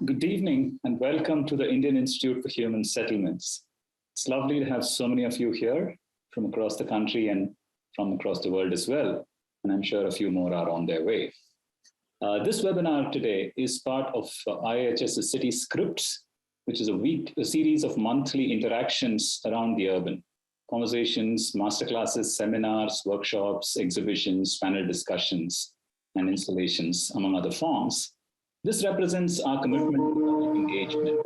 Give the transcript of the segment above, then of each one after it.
good evening and welcome to the Indian Institute for Human Settlements. It's lovely to have so many of you here from across the country and from across the world as well. And I'm sure a few more are on their way. This webinar today is part of IIHS City Scripts, which is a series of monthly interactions around the urban. Conversations, masterclasses, seminars, workshops, exhibitions, panel discussions, and installations, among other forms. This represents our commitment to public engagement.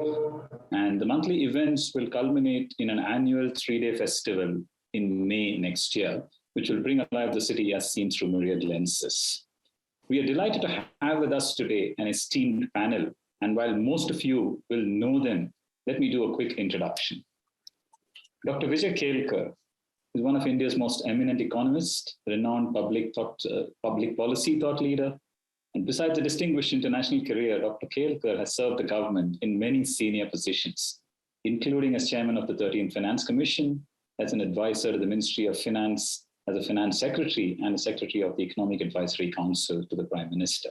And the monthly events will culminate in an annual 3-day festival in May next year, which will bring alive the city as seen through myriad lenses. We are delighted to have with us today an esteemed panel. And while most of you will know them, let me do a quick introduction. Dr. Vijay Kelkar is one of India's most eminent economists, renowned public policy thought leader. And besides a distinguished international career, Dr. Kelkar has served the government in many senior positions, including as chairman of the 13th Finance Commission, as an advisor to the Ministry of Finance, as a finance secretary, and a secretary of the Economic Advisory Council to the Prime Minister.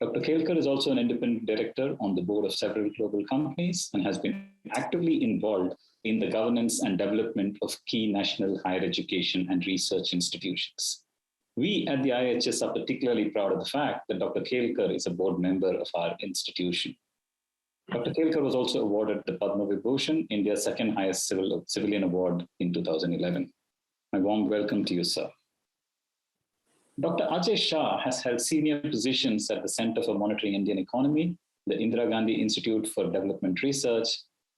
Dr. Kelkar is also an independent director on the board of several global companies and has been actively involved in the governance and development of key national higher education and research institutions. We at the IIHS are particularly proud of the fact that Dr. Kelkar is a board member of our institution. Dr. Kelkar was also awarded the Padma Vibhushan, India's second highest civilian award in 2011. My warm welcome to you, sir. Dr. Ajay Shah has held senior positions at the Center for Monitoring Indian Economy, the Indira Gandhi Institute for Development Research,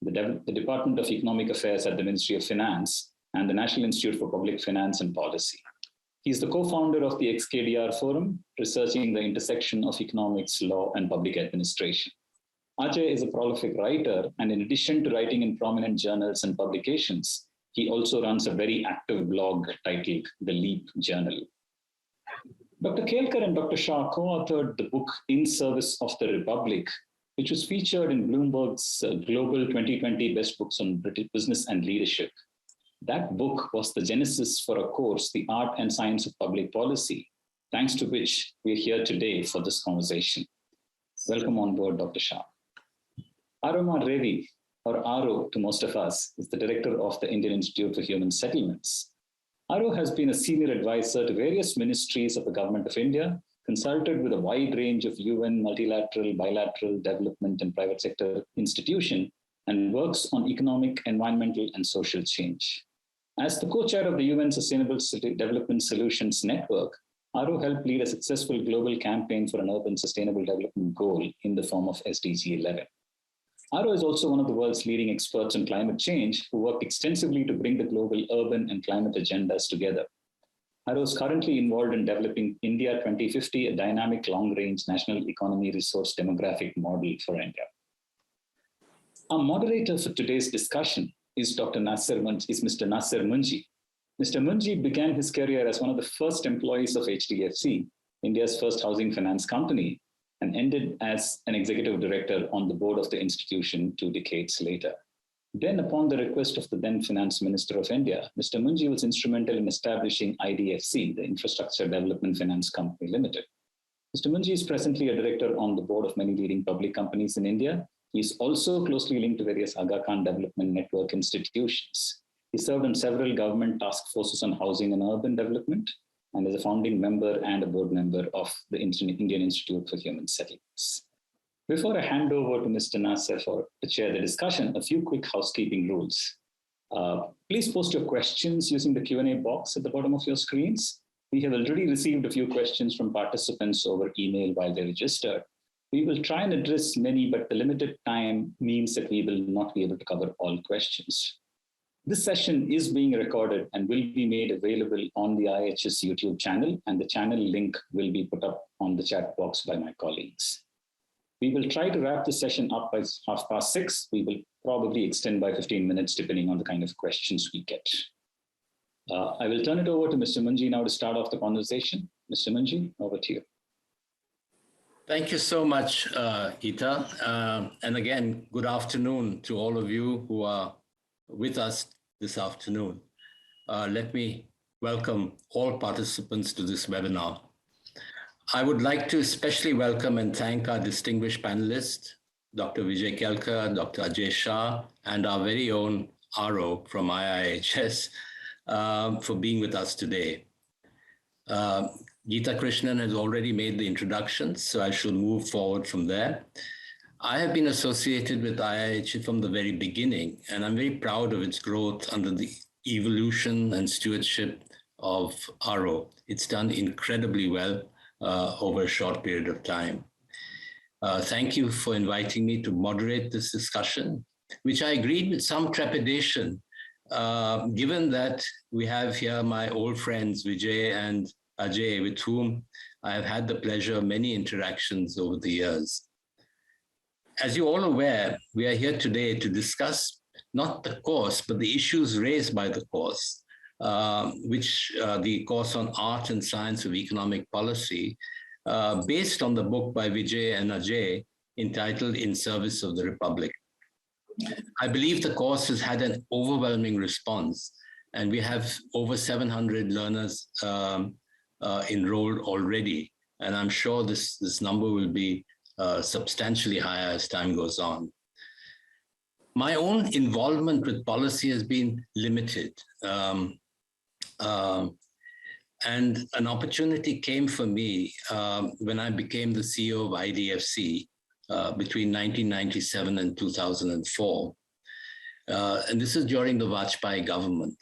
the Department of Economic Affairs at the Ministry of Finance, and the National Institute for Public Finance and Policy. He's the co-founder of the XKDR Forum, researching the intersection of economics, law, and public administration. Ajay is a prolific writer, and in addition to writing in prominent journals and publications, he also runs a very active blog titled The Leap Journal. Dr. Kelkar and Dr. Shah co-authored the book In Service of the Republic, which was featured in Bloomberg's Global 2020 Best Books on British Business and Leadership. That book was the genesis for a course, The Art and Science of Public Policy, thanks to which we're here today for this conversation. Welcome on board, Dr. Shah. Aromar Revi, or Aro to most of us, is the director of the Indian Institute for Human Settlements. Aro has been a senior advisor to various ministries of the Government of India, consulted with a wide range of UN, multilateral, bilateral, development, and private sector institutions, and works on economic, environmental, and social change. As the co-chair of the UN Sustainable Development Solutions Network, Aro helped lead a successful global campaign for an urban sustainable development goal in the form of SDG 11. Aro is also one of the world's leading experts on climate change who work extensively to bring the global urban and climate agendas together. Aro is currently involved in developing India 2050, a dynamic long-range national economy resource demographic model for India. Our moderator for today's discussion is Mr. Nasser Munjee. Mr. Munjee began his career as one of the first employees of HDFC, India's first housing finance company, and ended as an executive director on the board of the institution 2 decades later. Then, upon the request of the then Finance Minister of India, Mr. Munjee was instrumental in establishing IDFC, the Infrastructure Development Finance Company Limited. Mr. Munjee is presently a director on the board of many leading public companies in India. He is also closely linked to various Aga Khan Development Network institutions. He served on several government task forces on housing and urban development, and is a founding member and a board member of the Indian Institute for Human Settlements. Before I hand over to Mr. Nasser to chair the discussion, a few quick housekeeping rules. Please post your questions using the Q&A box at the bottom of your screens. We have already received a few questions from participants over email while they registered. We will try and address many, but the limited time means that we will not be able to cover all questions. This session is being recorded and will be made available on the IIHS YouTube channel, and the channel link will be put up on the chat box by my colleagues. We will try to wrap the session up by 6:30. We will probably extend by 15 minutes depending on the kind of questions we get. I will turn it over to Mr. Munjee now to start off the conversation. Mr. Munjee, over to you. Thank you so much, Ita. And again, good afternoon to all of you who are with us this afternoon. Let me welcome all participants to this webinar. I would like to especially welcome and thank our distinguished panelists, Dr. Vijay Kelkar, Dr. Ajay Shah, and our very own Aro from IIHS for being with us today. Geeta Krishnan has already made the introductions, so I shall move forward from there. I have been associated with IIHS from the very beginning, and I'm very proud of its growth under the evolution and stewardship of Aro. It's done incredibly well over a short period of time. Thank you for inviting me to moderate this discussion, which I agreed with some trepidation, given that we have here my old friends, Vijay and Ajay, with whom I have had the pleasure of many interactions over the years. As you're all aware, we are here today to discuss not the course, but the issues raised by the course, which the course on Art and Science of Economic Policy, based on the book by Vijay and Ajay entitled In Service of the Republic. I believe the course has had an overwhelming response, and we have over 700 learners enrolled already. And I'm sure this number will be substantially higher as time goes on. My own involvement with policy has been limited. And an opportunity came for me when I became the CEO of IDFC between 1997 and 2004. And this is during the Vajpayee government.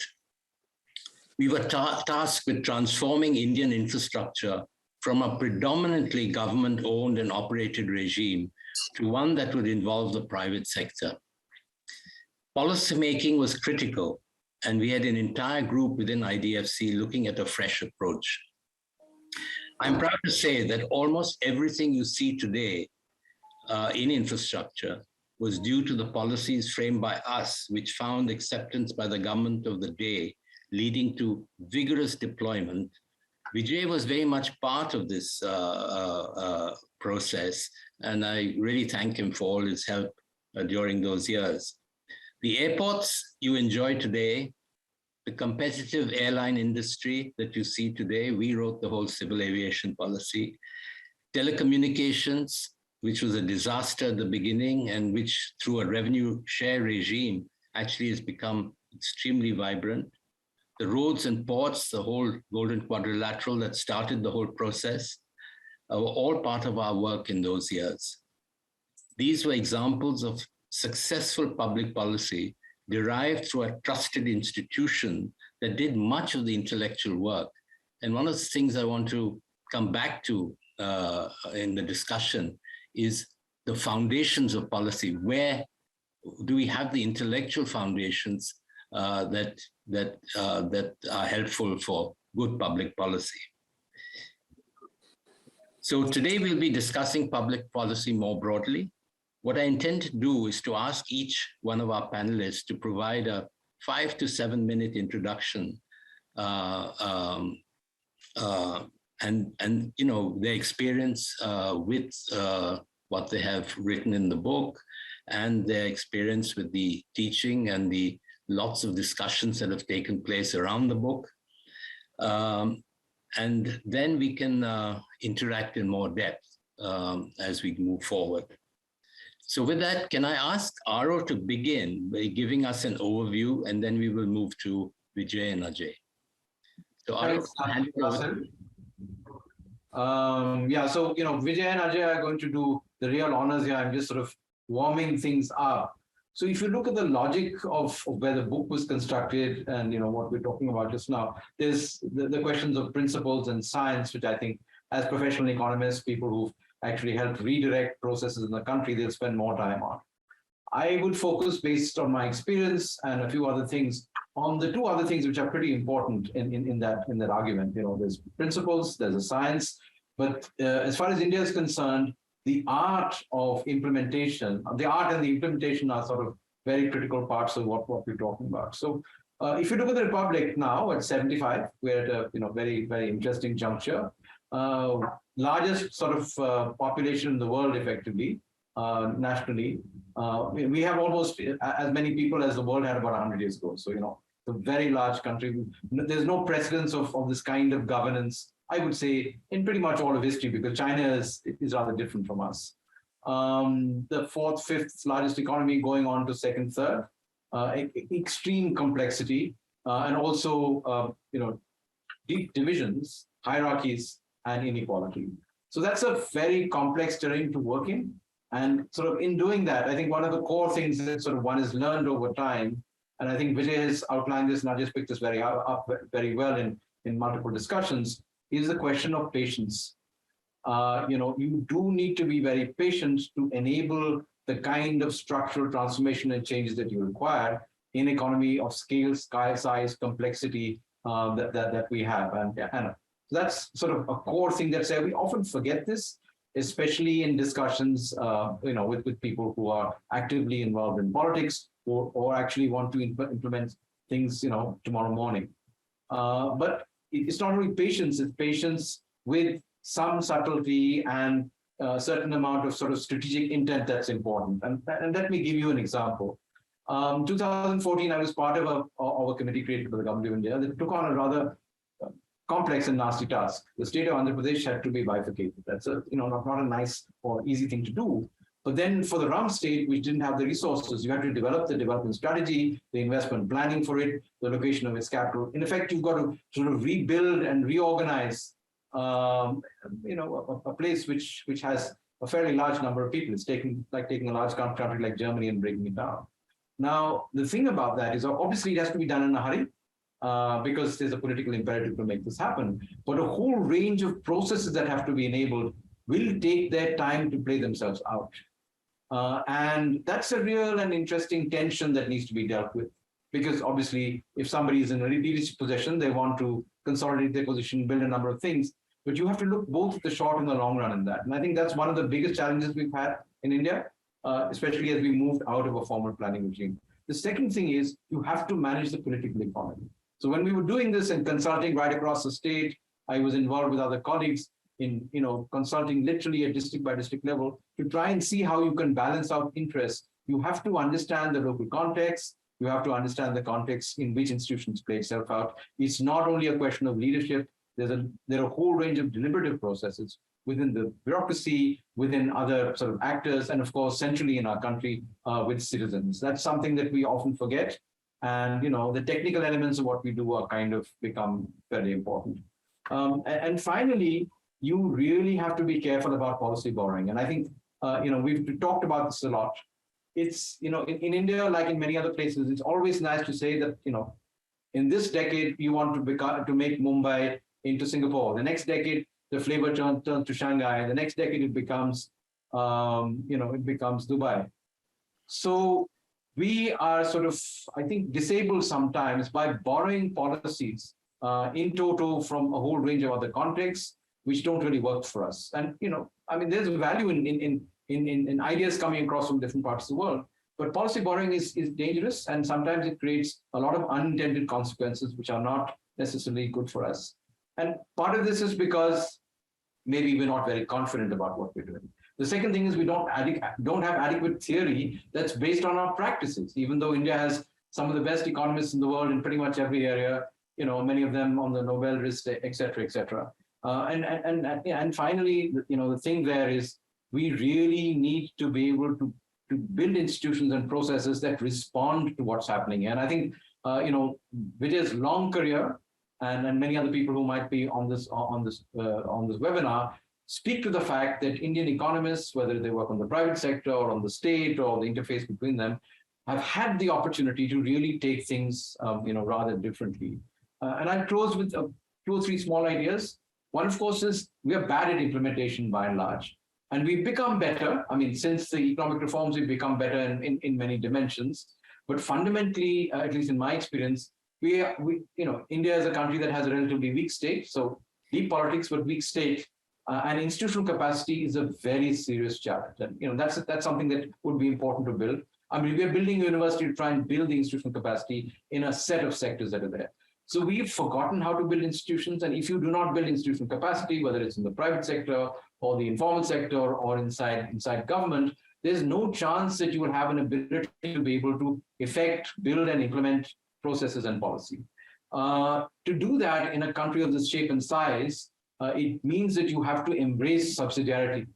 We were tasked with transforming Indian infrastructure from a predominantly government-owned and operated regime to one that would involve the private sector. Policymaking was critical, and we had an entire group within IDFC looking at a fresh approach. I'm proud to say that almost everything you see today in infrastructure was due to the policies framed by us, which found acceptance by the government of the day, leading to vigorous deployment. Vijay was very much part of this process, and I really thank him for all his help during those years. The airports you enjoy today, the competitive airline industry that you see today, we wrote the whole civil aviation policy. Telecommunications, which was a disaster at the beginning and which through a revenue share regime actually has become extremely vibrant. The roads and ports, the whole Golden Quadrilateral that started the whole process, were all part of our work in those years. These were examples of successful public policy derived through a trusted institution that did much of the intellectual work. And one of the things I want to come back to in the discussion is the foundations of policy. Where do we have the intellectual foundations that are helpful for good public policy? So today we'll be discussing public policy more broadly. What I intend to do is to ask each one of our panelists to provide a 5 to 7 minute introduction and you know, their experience with what they have written in the book and their experience with the teaching and the lots of discussions that have taken place around the book. And then we can interact in more depth as we move forward. So with that, can I ask Aro to begin by giving us an overview, and then we will move to Vijay and Ajay. So Aro, hand it over. Yeah, so, you know, Vijay and Ajay are going to do the real honors here. I'm just sort of warming things up. So if you look at the logic of where the book was constructed and, you know, what we're talking about just now, there's the questions of principles and science, which I think as professional economists, people who've actually helped redirect processes in the country, they'll spend more time on. I would focus, based on my experience and a few other things, on the two other things which are pretty important in that argument. You know, there's principles, there's a science, but as far as India is concerned, the art of implementation, the art and the implementation are sort of very critical parts of what we're talking about. So if you look at the Republic now at 75, we're at a very, very interesting juncture. Largest sort of population in the world, effectively, nationally. We have almost as many people as the world had about 100 years ago. So, you know, it's a very large country. There's no precedence of this kind of governance, I would say, in pretty much all of history, because China is rather different from us. the fourth, fifth largest economy going on to second, third, extreme complexity, and also, deep divisions, hierarchies, and inequality. So that's a very complex terrain to work in. And sort of in doing that, I think one of the core things that sort of one has learned over time, and I think Vijay has outlined this and I just picked this up very well in multiple discussions, is the question of patience. You do need to be very patient to enable the kind of structural transformation and changes that you require in economy of scale, size, complexity that we have. And that's sort of a core thing that's there. We often forget this, especially in discussions, with people who are actively involved in politics or actually want to implement things, tomorrow morning. But it's not only patience; it's patience with some subtlety and a certain amount of sort of strategic intent that's important. And let me give you an example. 2014, I was part of a committee created by the government of India that took on a rather complex and nasty task. The state of Andhra Pradesh had to be bifurcated. That's not a nice or easy thing to do. But then for the rump state, which didn't have the resources, you had to develop the development strategy, the investment planning for it, the location of its capital. In effect, you've got to sort of rebuild and reorganize a place which has a fairly large number of people. It's taking a large country like Germany and breaking it down. Now, the thing about that is obviously it has to be done in a hurry because there's a political imperative to make this happen. But a whole range of processes that have to be enabled will take their time to play themselves out. And that's a real and interesting tension that needs to be dealt with. Because obviously, if somebody is in a leadership position, they want to consolidate their position, build a number of things. But you have to look both at the short and the long run in that. And I think that's one of the biggest challenges we've had in India, especially as we moved out of a formal planning regime. The second thing is you have to manage the political economy. So when we were doing this and consulting right across the state, I was involved with other colleagues in consulting literally at district by district level to try and see how you can balance out interests. You have to understand the local context. You have to understand the context in which institutions play itself out. It's not only a question of leadership. There are a whole range of deliberative processes within the bureaucracy, within other sort of actors, and of course, centrally in our country with citizens. That's something that we often forget. And the technical elements of what we do are kind of become very important. And finally, you really have to be careful about policy borrowing. And I think we've talked about this a lot. It's in India, like in many other places, it's always nice to say that in this decade you want to make Mumbai into Singapore. The next decade, the flavor turns to Shanghai. The next decade, it becomes Dubai. So we are sort of, I think, disabled sometimes by borrowing policies in toto from a whole range of other contexts, which don't really work for us. And there's a value in ideas coming across from different parts of the world. But policy borrowing is dangerous, and sometimes it creates a lot of unintended consequences, which are not necessarily good for us. And part of this is because maybe we're not very confident about what we're doing. The second thing is we don't have adequate theory that's based on our practices, even though India has some of the best economists in the world in pretty much every area, many of them on the Nobel list, et cetera, et cetera. And finally, the thing there is we really need to be able to build institutions and processes that respond to what's happening. And I think, Vijay's long career and many other people who might be on this webinar speak to the fact that Indian economists, whether they work on the private sector or on the state or the interface between them, have had the opportunity to really take things, rather differently. And I'll close with 2 or 3 small ideas. One, of course, is we are bad at implementation by and large. And we've become better. I mean, since the economic reforms, we've become better in many dimensions. But fundamentally, at least in my experience, India is a country that has a relatively weak state. So deep politics, but weak state. And institutional capacity is a very serious challenge. And that's something that would be important to build. I mean, we are building a university to try and build the institutional capacity in a set of sectors that are there. So we've forgotten how to build institutions. And if you do not build institutional capacity, whether it's in the private sector or the informal sector or inside government, there's no chance that you will have an ability to be able to build and implement processes and policy. To do that in a country of this shape and size, it means that you have to embrace subsidiarity.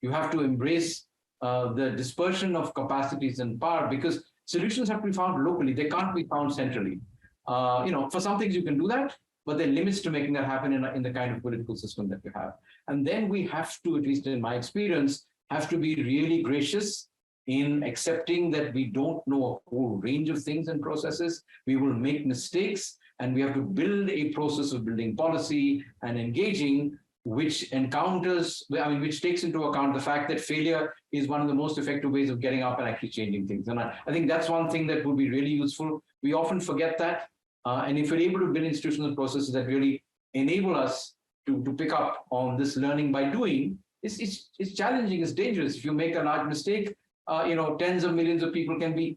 You have to embrace the dispersion of capacities and power, because solutions have to be found locally. They can't be found centrally. For some things you can do that, but there are limits to making that happen in the kind of political system that we have. And then we have to, at least in my experience, have to be really gracious in accepting that we don't know a whole range of things and processes. We will make mistakes, and we have to build a process of building policy and engaging, which takes into account the fact that failure is one of the most effective ways of getting up and actually changing things. And I think that's one thing that would be really useful. We often forget that. And if we're able to build institutional processes that really enable us to pick up on this learning by doing, it's challenging, it's dangerous. If you make a large mistake, tens of millions of people can be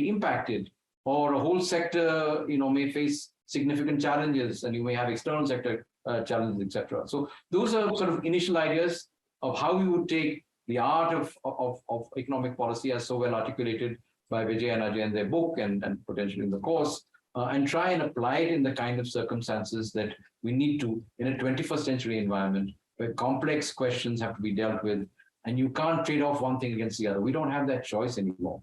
impacted, or a whole sector, may face significant challenges, and you may have external sector challenges, etc. So those are sort of initial ideas of how we would take the art of economic policy, as so well articulated by Vijay and Ajay in their book and potentially in the course, and try and apply it in the kind of circumstances that we need to in a 21st century environment where complex questions have to be dealt with, and you can't trade off one thing against the other. We don't have that choice anymore.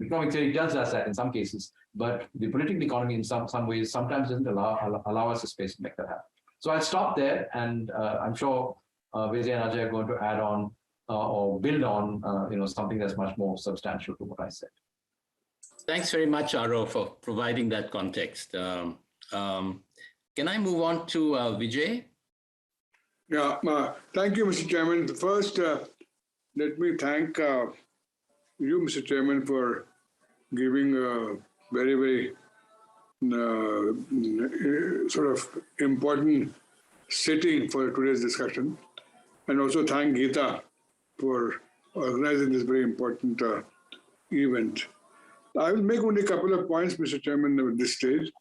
Economic theory tells us that in some cases, but the political economy in some ways sometimes doesn't allow us a space to make that happen. So I'll stop there, and I'm sure Vijay and Ajay are going to add on or build on something that's much more substantial to what I said. Thanks very much, Aro, for providing that context. Can I move on to Vijay? Yeah, thank you, Mr. Chairman. First, let me thank you, Mr. Chairman, for giving a very, very sort of important setting for today's discussion. And also thank Geeta for organizing this very important event. I will make only a couple of points, Mr. Chairman, at this stage.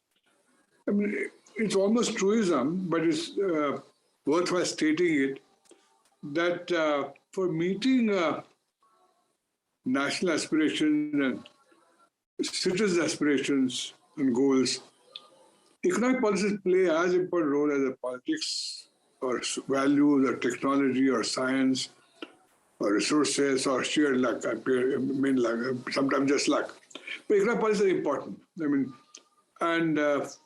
It's almost truism, but it's worthwhile stating it, that for meeting national aspirations and citizens' aspirations and goals, economic policies play as important role as the politics or values or technology or science or resources or sheer luck, sometimes just luck. But economic policies are important.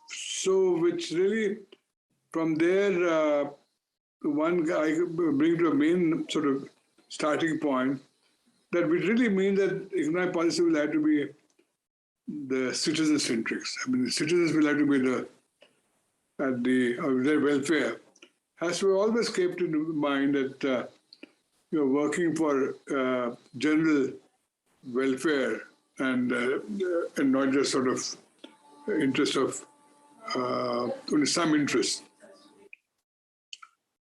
So which really, from there, one I bring to a main sort of starting point, that would really mean that economic policy will have to be the citizen-centric. The citizens will have to be their welfare has to be always kept in mind that you're working for general welfare and not just sort of interest of only some interest.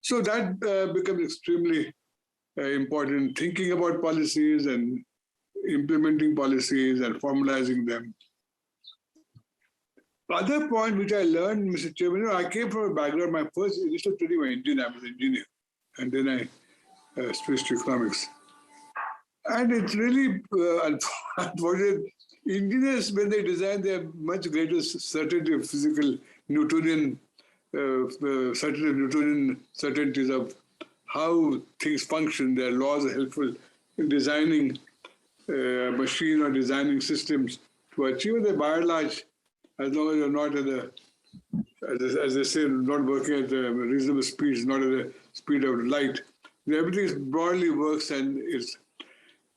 So that becomes extremely important, thinking about policies and implementing policies and formalizing them. Other point which I learned, Mr. Chairman, I came from a background, my first initial training was engineer, I was an engineer, and then I switched to economics. And it's really unfortunate. Engineers, when they design, they have much greater certainty of physical Newtonian, certainties of how things function. Their laws are helpful in designing machine or designing systems to achieve it by and large, as long as you're not at the, as they say, not working at a reasonable speeds, not at the speed of light. Everything broadly works and is.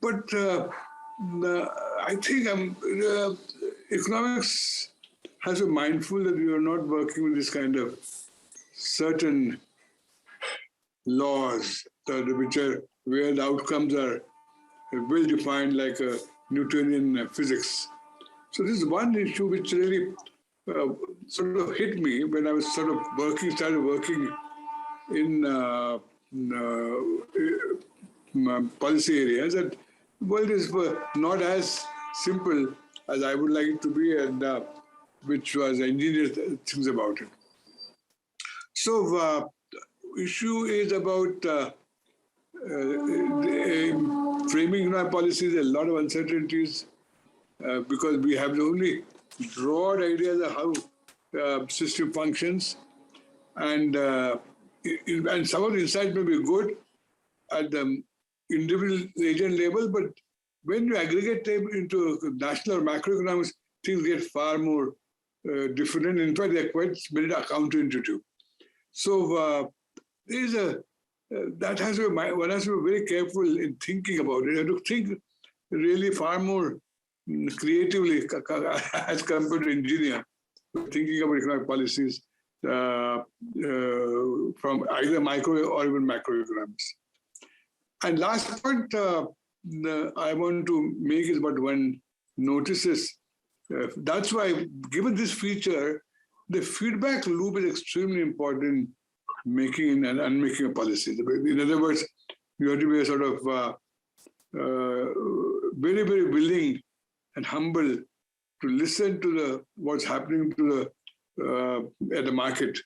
But I think economics has to be mindful that we are not working with this kind of certain laws which are where the outcomes are well defined, like a Newtonian physics. So this is one issue which really sort of hit me when I was sort of started working in policy areas, that the world is not as simple as I would like it to be, and which was engineered things about it. So issue is about framing economic policies, a lot of uncertainties, because we have only broad ideas of how system functions, and some of the insights may be good at the individual agent level, but when you aggregate them into national or macroeconomics, things get far more different. In fact, they're quite very counterintuitive. So there is that has to be, one has to be very careful in thinking about it. You have to think really far more creatively as compared to engineer, thinking about economic policies from either micro or even macroeconomics. And last point I want to make is about one notices. That's why, given this feature, the feedback loop is extremely important making and unmaking a policy. In other words, you have to be a sort of very, very willing and humble to listen to what's happening to at the market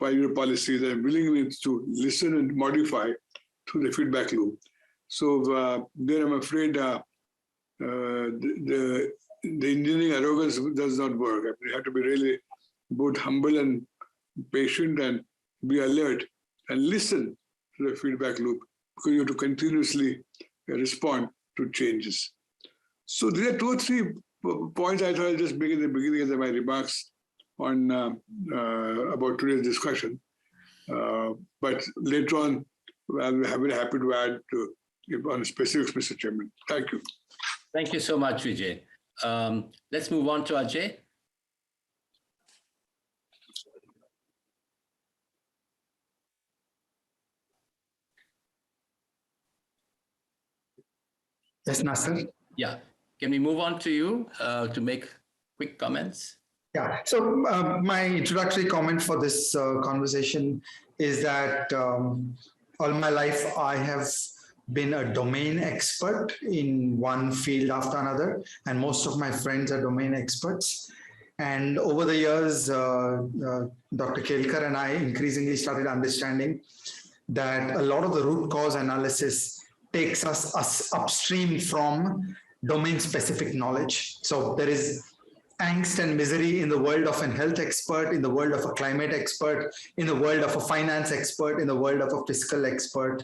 by your policies, and willingness to listen and modify through the feedback loop. So there, I'm afraid the engineering arrogance does not work. I mean, you have to be really both humble and patient, and be alert and listen to the feedback loop, because you have to continuously respond to changes. So there are 2 or 3 points I thought I'll just make at the beginning of my remarks on about today's discussion. But later on, I'll be very happy to add on specifics, Mr. Chairman. Thank you. Thank you so much, Vijay. Let's move on to Ajay. Yes, Nasser. Yeah. Can we move on to you to make quick comments? Yeah. So my introductory comment for this conversation is that all my life I have been a domain expert in one field after another, and most of my friends are domain experts. And over the years, Dr. Kelkar and I increasingly started understanding that a lot of the root cause analysis takes us upstream from domain-specific knowledge. So there is angst and misery in the world of a health expert, in the world of a climate expert, in the world of a finance expert, in the world of a fiscal expert,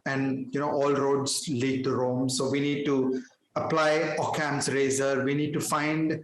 and all roads lead to Rome. So we need to apply Occam's razor. We need to find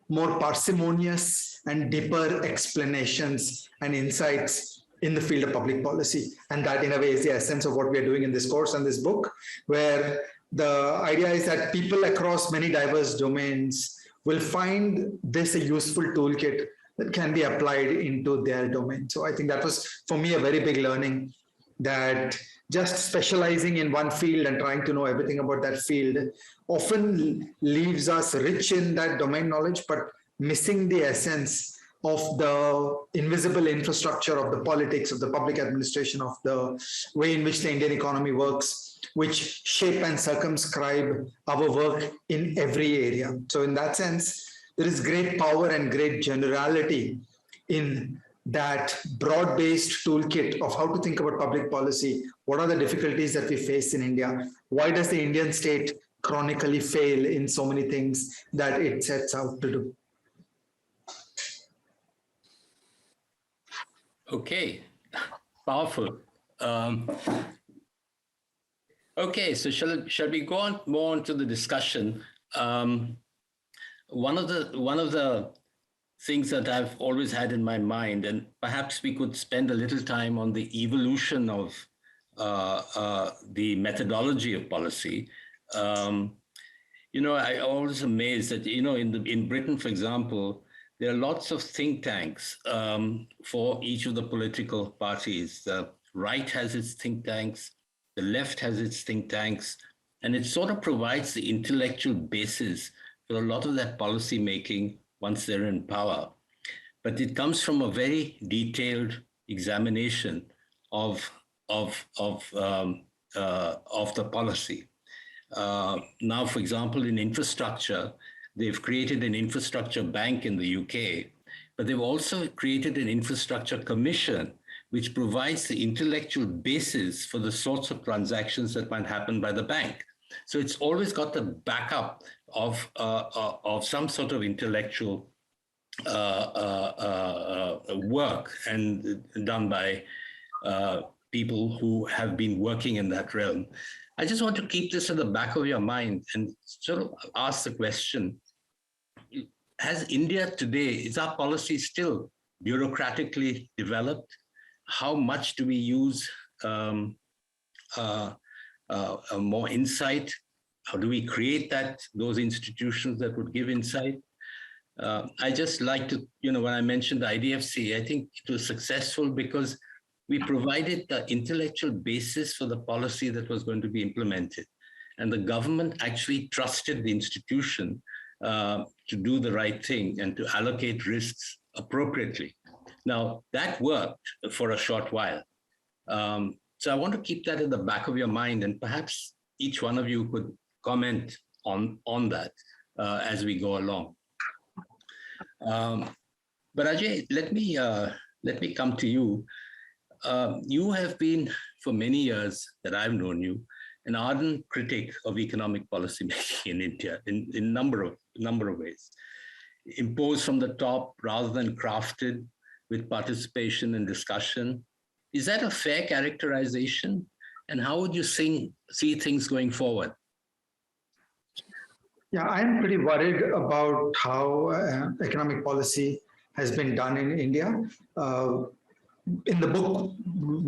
more parsimonious and deeper explanations and insights in the field of public policy. And that, in a way, is the essence of what we are doing in this course and this book, where the idea is that people across many diverse domains will find this a useful toolkit that can be applied into their domain. So I think that was, for me, a very big learning, that just specializing in one field and trying to know everything about that field often leaves us rich in that domain knowledge, but missing the essence of the invisible infrastructure of the politics, of the public administration, of the way in which the Indian economy works, which shape and circumscribe our work in every area. So in that sense, there is great power and great generality in that broad-based toolkit of how to think about public policy. What are the difficulties that we face in India? Why does the Indian state chronically fail in so many things that it sets out to do? Okay, powerful. Okay, so shall we go on more on to the discussion? One of the things that I've always had in my mind, and perhaps we could spend a little time on the evolution of the methodology of policy. I'm always amazed that in Britain, for example, there are lots of think tanks for each of the political parties. The right has its think tanks, the left has its think tanks, and it sort of provides the intellectual basis for a lot of that policy making once they're in power. But it comes from a very detailed examination of the policy. Now, for example, in infrastructure, they've created an infrastructure bank in the UK, but they've also created an infrastructure commission, which provides the intellectual basis for the sorts of transactions that might happen by the bank. So it's always got the backup of some sort of intellectual work and done by people who have been working in that realm. I just want to keep this at the back of your mind and sort of ask the question, has India today, is our policy still bureaucratically developed? How much do we use more insight? How do we create those institutions that would give insight? I just like to, when I mentioned the IDFC, I think it was successful because we provided the intellectual basis for the policy that was going to be implemented. And the government actually trusted the institution to do the right thing and to allocate risks appropriately. Now, that worked for a short while. So I want to keep that in the back of your mind, and perhaps each one of you could comment on that as we go along. But Ajay, let me come to you. You have been, for many years that I've known you, an ardent critic of economic policy making in India in a number of ways. Imposed from the top rather than crafted with participation and discussion. Is that a fair characterization? And how would you see things going forward? Yeah, I'm pretty worried about how economic policy has been done in India. In the book,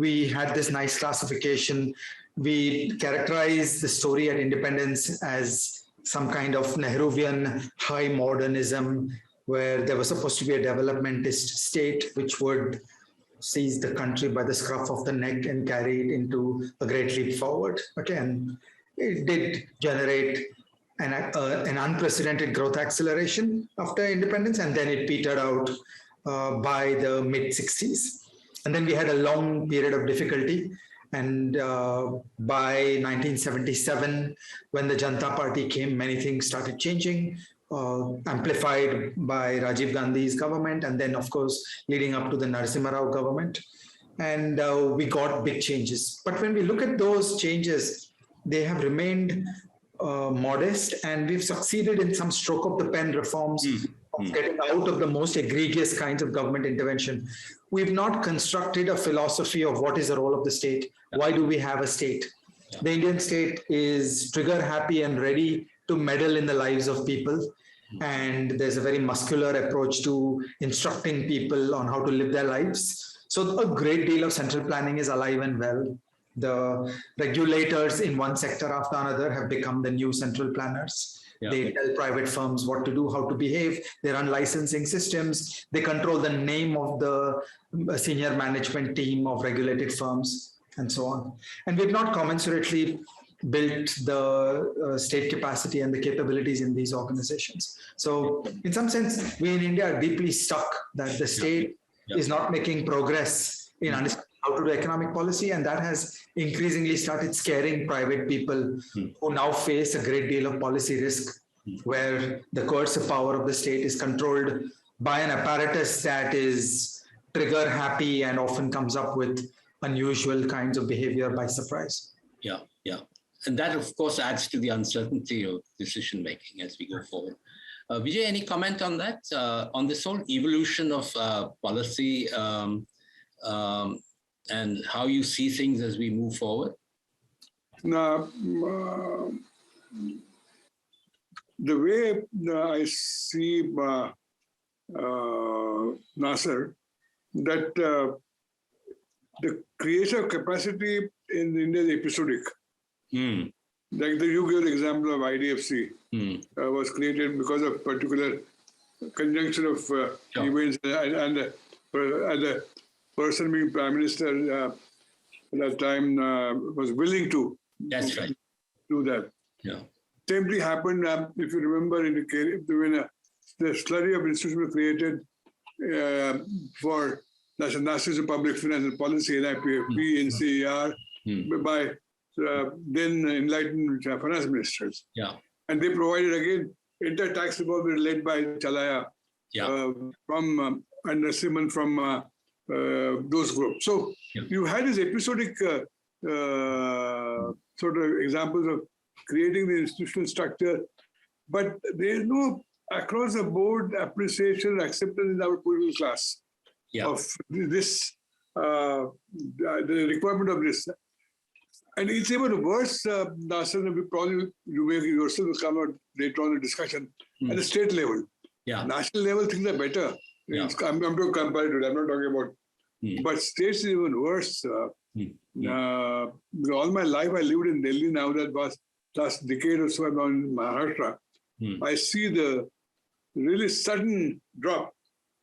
we had this nice classification. We characterized the story at independence as some kind of Nehruvian high modernism, where there was supposed to be a developmentist state which would seize the country by the scruff of the neck and carry it into a great leap forward. Okay, and it did generate an unprecedented growth acceleration after independence, and then it petered out by the mid-60s. And then we had a long period of difficulty. And by 1977, when the Janata Party came, many things started changing, amplified by Rajiv Gandhi's government, and then, of course, leading up to the Narasimha Rao government. And we got big changes. But when we look at those changes, they have remained modest, and we've succeeded in some stroke of the pen reforms of getting out of the most egregious kinds of government intervention. We've not constructed a philosophy of what is the role of the state. Why do we have a state? The Indian state is trigger happy and ready to meddle in the lives of people. And there's a very muscular approach to instructing people on how to live their lives. So a great deal of central planning is alive and well. The regulators in one sector after another have become the new central planners. Yeah. They tell private firms what to do, how to behave. They run licensing systems. They control the name of the senior management team of regulated firms and so on. And we've not commensurately built the state capacity and the capabilities in these organizations. So in some sense, we in India are deeply stuck that the state is not making progress in understanding how to do economic policy, and that has increasingly started scaring private people who now face a great deal of policy risk, where the coercive power of the state is controlled by an apparatus that is trigger happy and often comes up with unusual kinds of behavior by surprise. Yeah. And that, of course, adds to the uncertainty of decision making as we go forward. Vijay, any comment on that, on this whole evolution of policy and how you see things as we move forward? Now, the way I see Nasser, that the creative capacity in India is episodic. Like you gave the example of IDFC was created because of particular conjunction of events, and the person being Prime Minister at that time was willing to do that. Yeah. Same thing happened, if you remember, when the slurry of institutions were created for National Public Finance and Policy, NIPFP, NCER, by then enlightened finance ministers. Yeah. And they provided, again, entire tax reform led by Chalaya from and Narasimhan from those groups. So you had this episodic sort of examples of creating the institutional structure, but there is no across the board appreciation, acceptance in our political class of this the requirement of this. And it's even worse, Nasser, probably you may yourself come out later on in discussion, at the state level. Yeah. National level, things are better. Yeah. I'm not comparative, I'm not talking about. But states is even worse. All my life I lived in Delhi. Now that was last decade or so I'm in Maharashtra. I see the really sudden drop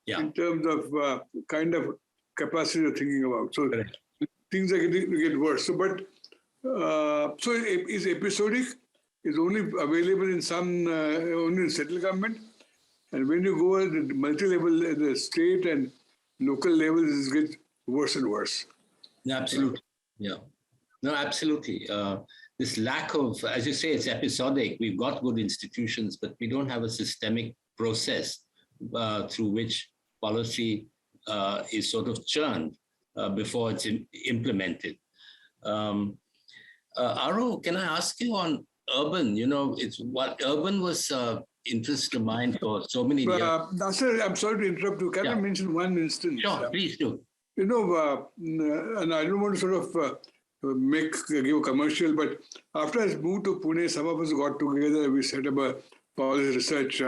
in terms of kind of capacity of thinking about. So things are getting to get worse. So, but so is episodic, is only available in some only in central government, and when you go at the multi-level at the state and local levels, it gets worse and worse. Absolutely. Yeah. No, absolutely. This lack of, as you say, it's episodic. We've got good institutions, but we don't have a systemic process through which policy is sort of churned before it's implemented. Aro, can I ask you on urban? You know, it's what urban was interest of mine for so many years. Nasser, I'm sorry to interrupt you. Can I mention one instance? Sure, please do. You know, and I don't want to sort of give a commercial, but after I moved to Pune, some of us got together. We set up a policy research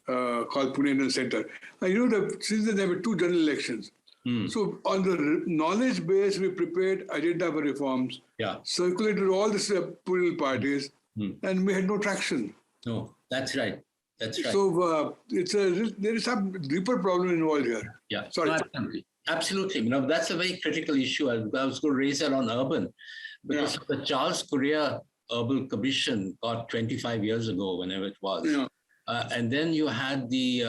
called Pune Indian Center. And you know, since then there were 2 general elections. So on the knowledge base, we prepared agenda for reforms, circulated all the political parties, and we had no traction. No, that's right. That's right. So there is some deeper problem involved here. Yeah, sorry. No, absolutely. Absolutely. You know, that's a very critical issue. I was going to raise that on urban because the Charles Correa Urban Commission got 25 years ago, whenever it was. And then you had the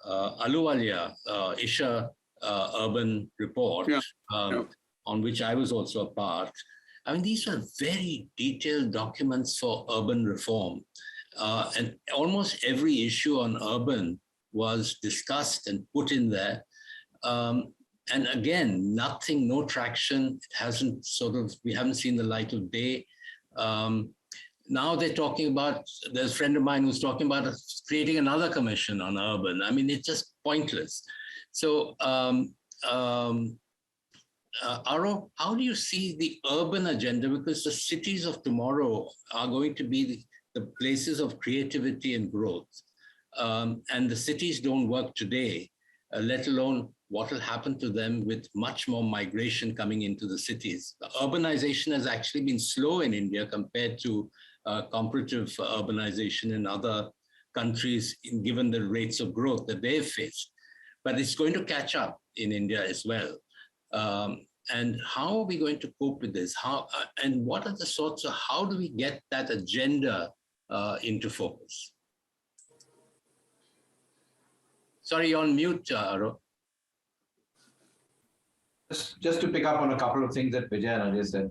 Ahluwalia Isha Urban Report, on which I was also a part. I mean, these were very detailed documents for urban reform. And almost every issue on urban was discussed and put in there. And again, nothing, no traction. It hasn't we haven't seen the light of day. Now they're talking about, there's a friend of mine who's talking about creating another commission on urban. I mean, it's just pointless. So, Aro, how do you see the urban agenda? Because the cities of tomorrow are going to be the places of creativity and growth. And the cities don't work today, let alone what will happen to them with much more migration coming into the cities. Urbanization has actually been slow in India compared to comparative urbanization in other countries, given the rates of growth that they've faced. But it's going to catch up in India as well. And how are we going to cope with this? And what are the sorts of, how do we get that agenda into focus? Sorry, you're on mute, Aro. Just to pick up on a couple of things that Vijay and Ajay said.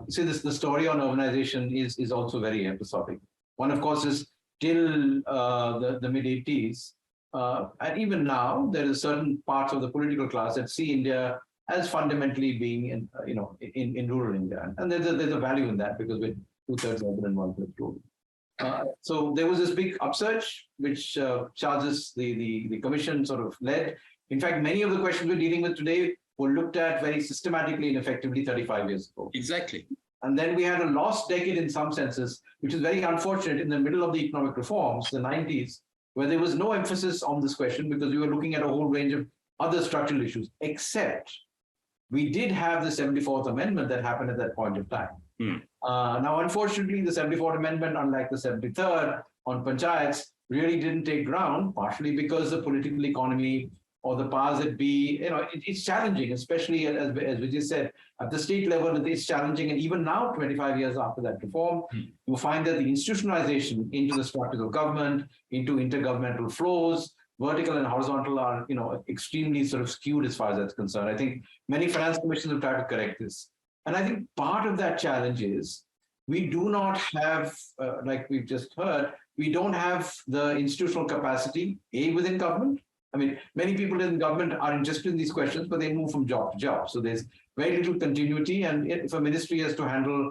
See, the story on urbanization is also very episodic. One, of course, is till the mid-80s. And even now, there is certain parts of the political class that see India as fundamentally being in rural India. And there's a value in that because we're 2/3 urban and 1/3 rural. So there was this big upsurge, which charges the commission sort of led. In fact, many of the questions we're dealing with today were looked at very systematically and effectively 35 years ago. Exactly. And then we had a lost decade in some senses, which is very unfortunate in the middle of the economic reforms, the 90s, where there was no emphasis on this question because we were looking at a whole range of other structural issues, except we did have the 74th Amendment that happened at that point of time. Now, unfortunately, the 74th Amendment, unlike the 73rd on panchayats, really didn't take ground, partially because the political economy or the powers that be, it's challenging, especially as Vijay said, at the state level, it's challenging. And even now, 25 years after that reform, you find that the institutionalization into the structures of government, into intergovernmental flows, vertical and horizontal are, extremely sort of skewed as far as that's concerned. I think many finance commissions have tried to correct this. And I think part of that challenge is we do not have, like we've just heard, we don't have the institutional capacity, within government. I mean, many people in government are interested in these questions, but they move from job to job. So there's very little continuity. And if a ministry has to handle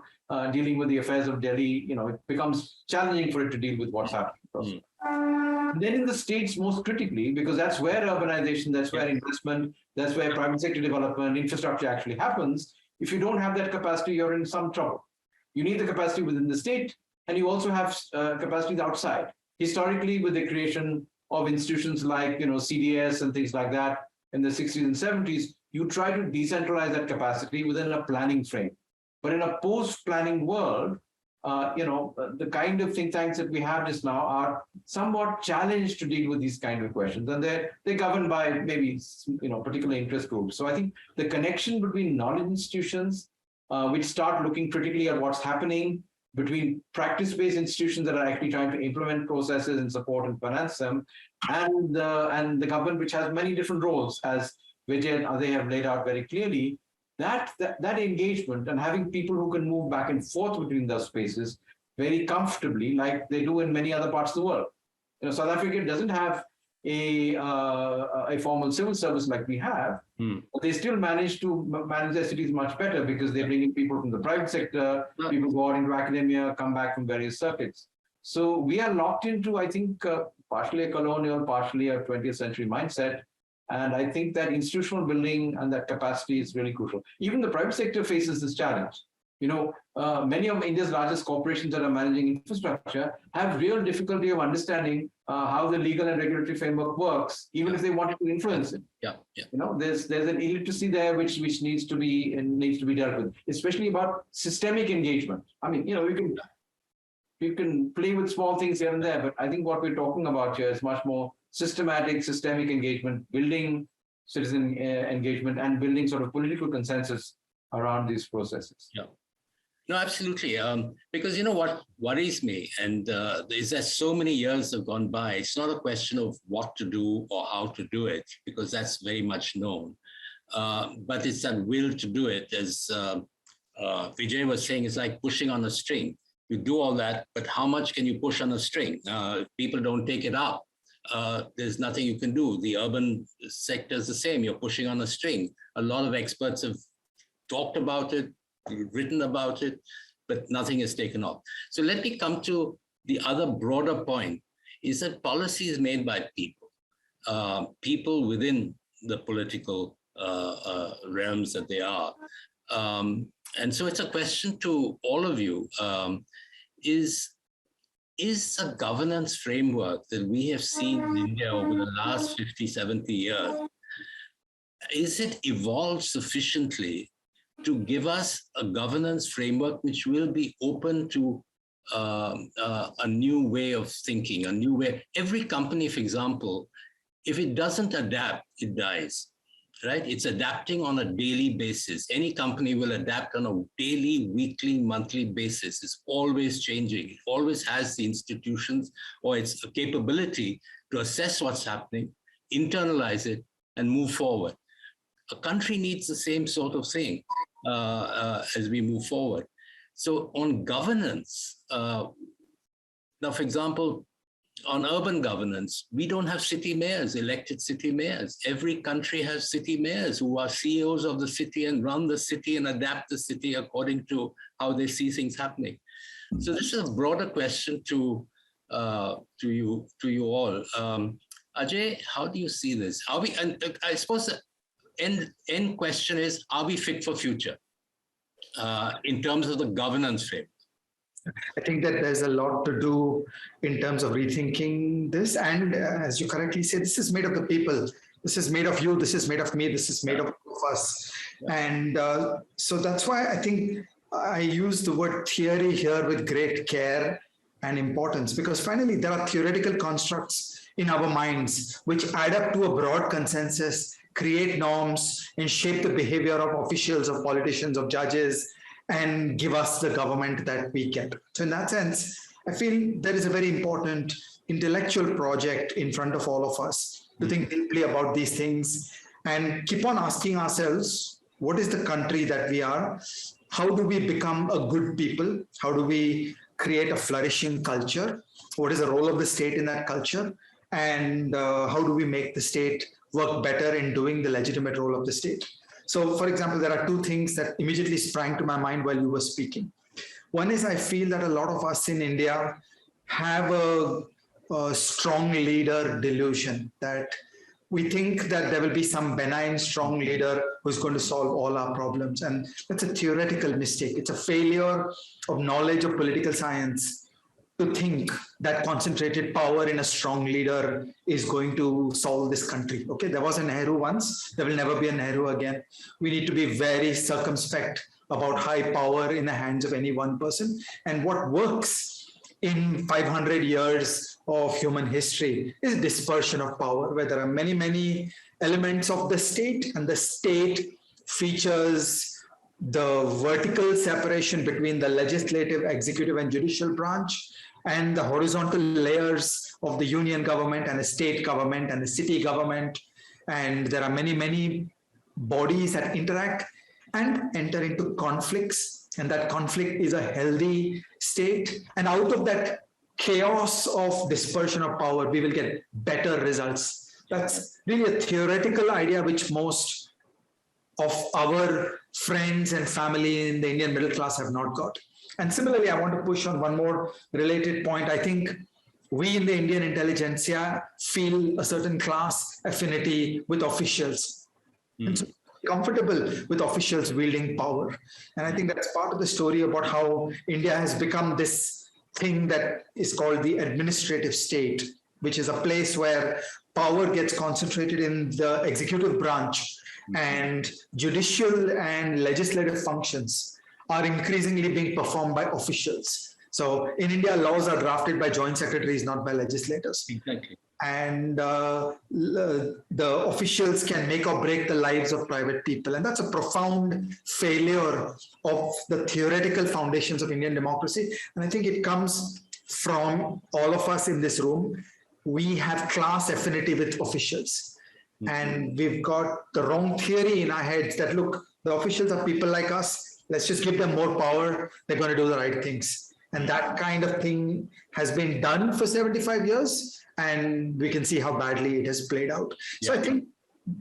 dealing with the affairs of Delhi, it becomes challenging for it to deal with what's happening. And then in the states, most critically, because that's where urbanization, that's where investment, that's where private sector development, infrastructure actually happens. If you don't have that capacity, you're in some trouble. You need the capacity within the state, and you also have capacities outside. Historically, with the creation of institutions like CDS and things like that in the 60s and 70s, you try to decentralize that capacity within a planning frame. But in a post-planning world, the kind of think tanks that we have just now are somewhat challenged to deal with these kind of questions, and they're governed by maybe particular interest groups. So I think the connection between knowledge institutions, which start looking critically at what's happening, between practice-based institutions that are actually trying to implement processes and support and finance them, and the government, which has many different roles, as Vijay and Ajay have laid out very clearly. That engagement and having people who can move back and forth between those spaces very comfortably, like they do in many other parts of the world. South Africa doesn't have a formal civil service like we have, but they still manage to manage their cities much better because they bring in people from the private sector, people go out into academia, come back from various circuits. So we are locked into, I think, partially a colonial, partially a 20th century mindset. And I think that institutional building and that capacity is really crucial. Even the private sector faces this challenge. Many of India's largest corporations that are managing infrastructure have real difficulty of understanding how the legal and regulatory framework works, even if they wanted to influence it. There's an illiteracy there which needs to be dealt with, especially about systemic engagement. I mean, you can play with small things here and there, but I think what we're talking about here is much more systemic engagement, building citizen engagement, and building sort of political consensus around these processes. Yeah. No, absolutely. Because what worries me, and is that so many years have gone by. It's not a question of what to do or how to do it, because that's very much known. But it's that will to do it. As Vijay was saying, it's like pushing on a string. You do all that, but how much can you push on a string? People don't take it up. There's nothing you can do. The urban sector is the same. You're pushing on a string. A lot of experts have talked about it, written about it, but nothing is taken off. So let me come to the other broader point, is that policy is made by people, people within the political realms that they are. And so it's a question to all of you, is a governance framework that we have seen in India over the last 50, 70 years, is it evolved sufficiently to give us a governance framework which will be open to a new way of thinking, a new way? Every company, for example, if it doesn't adapt, it dies. Right? It's adapting on a daily basis. Any company will adapt on a daily, weekly, monthly basis. It's always changing. It always has the institutions or its capability to assess what's happening, internalize it, and move forward. A country needs the same sort of thing as we move forward. So on governance, now, for example, on urban governance, we don't have city mayors, elected city mayors. Every country has city mayors who are CEOs of the city and run the city and adapt the city according to how they see things happening. So this is a broader question to you all. Ajay, how do you see this? Are we? And I suppose the end question is: are we fit for future in terms of the governance frame? I think that there's a lot to do in terms of rethinking this. And as you correctly said, this is made of the people. This is made of you. This is made of me. This is made of us. And so that's why I think I use the word theory here with great care and importance, because finally there are theoretical constructs in our minds which add up to a broad consensus, create norms, and shape the behavior of officials, of politicians, of judges, and give us the government that we get. So in that sense, I feel there is a very important intellectual project in front of all of us to think deeply about these things and keep on asking ourselves, what is the country that we are? How do we become a good people? How do we create a flourishing culture? What is the role of the state in that culture? And how do we make the state work better in doing the legitimate role of the state? So, for example, there are two things that immediately sprang to my mind while you were speaking. One is I feel that a lot of us in India have a strong leader delusion, that we think that there will be some benign, strong leader who's going to solve all our problems. And that's a theoretical mistake. It's a failure of knowledge of political science to think that concentrated power in a strong leader is going to solve this country. Okay, there was a Nehru once, there will never be a Nehru again. We need to be very circumspect about high power in the hands of any one person. And what works in 500 years of human history is dispersion of power, where there are many, many elements of the state, and the state features the vertical separation between the legislative, executive, and judicial branch, and the horizontal layers of the union government and the state government and the city government. And there are many, many bodies that interact and enter into conflicts, and that conflict is a healthy state. And out of that chaos of dispersion of power, we will get better results. That's really a theoretical idea which most of our friends and family in the Indian middle class have not got. And similarly, I want to push on one more related point. I think we in the Indian intelligentsia feel a certain class affinity with officials. And so comfortable with officials wielding power. And I think that's part of the story about how India has become this thing that is called the administrative state, which is a place where power gets concentrated in the executive branch, and judicial and legislative functions are increasingly being performed by officials. So in India, laws are drafted by joint secretaries, not by legislators. Exactly. And the officials can make or break the lives of private people. And that's a profound failure of the theoretical foundations of Indian democracy. And I think it comes from all of us in this room. We have class affinity with officials. And we've got the wrong theory in our heads that, look, the officials are people like us. Let's just give them more power. They're going to do the right things. And that kind of thing has been done for 75 years. And we can see how badly it has played out. So I think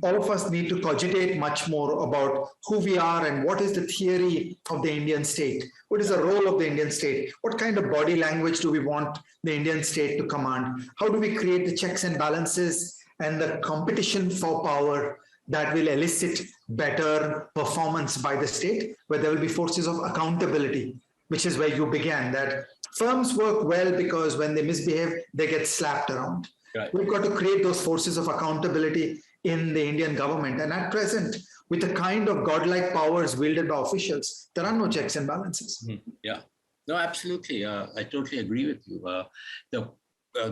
all of us need to cogitate much more about who we are and what is the theory of the Indian state. What is the role of the Indian state? What kind of body language do we want the Indian state to command? How do we create the checks and balances and the competition for power that will elicit better performance by the state, where there will be forces of accountability, which is where you began, that firms work well because when they misbehave, they get slapped around. Right. We've got to create those forces of accountability in the Indian government. And at present, with the kind of godlike powers wielded by officials, there are no checks and balances. Yeah, no, absolutely. I totally agree with you.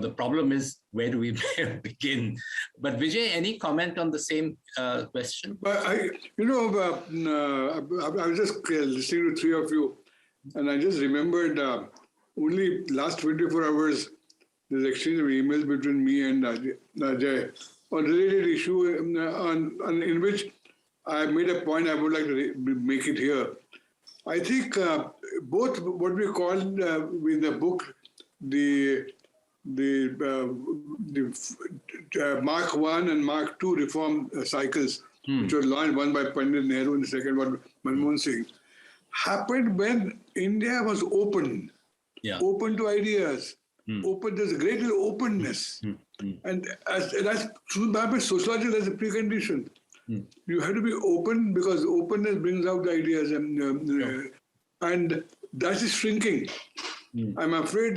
The problem is, where do we begin? But Vijay, any comment on the same question? I was just listening to three of you, and I just remembered only last 24 hours, there's exchange of emails between me and Ajay on related issue in which I made a point I would like to make it here. I think both what we call in the book the Mark I and Mark II reform cycles, which was launched, one by Pandit Nehru and the second one by Manmohan Singh, happened when India was open, open to ideas, open. There's a great deal of openness, and that's true. Sociology, that's a precondition. You have to be open because openness brings out the ideas, and that is shrinking. I'm afraid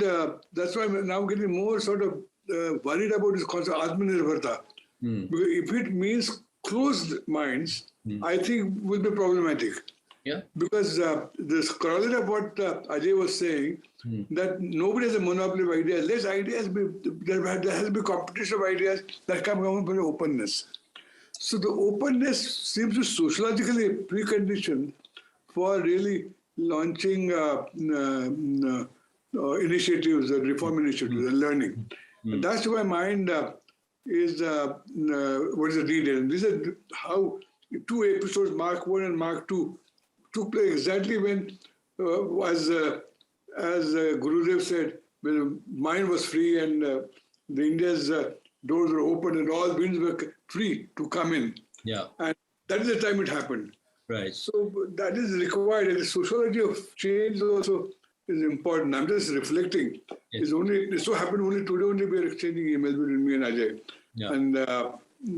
that's why I'm now getting more sort of worried about this concept of Atmanirbharta. Because if it means closed minds, I think will be problematic. Yeah. Because this corollary of what Ajay was saying, that nobody has a monopoly of ideas. Let ideas be, there has to be competition of ideas that come from openness. So the openness seems to sociologically a precondition for really launching initiatives, reform initiatives, and learning. And that's why mind is what is the detail. And this is how two episodes, Mark I and Mark II, took place exactly when, as Gurudev said, when the mind was free and the India's doors were open and all winds were free to come in. Yeah. And that is the time it happened. Right. So that is required. And the sociology of change also is important. I'm just reflecting. It so happened only today only we are exchanging emails between me and Ajay. Yeah. And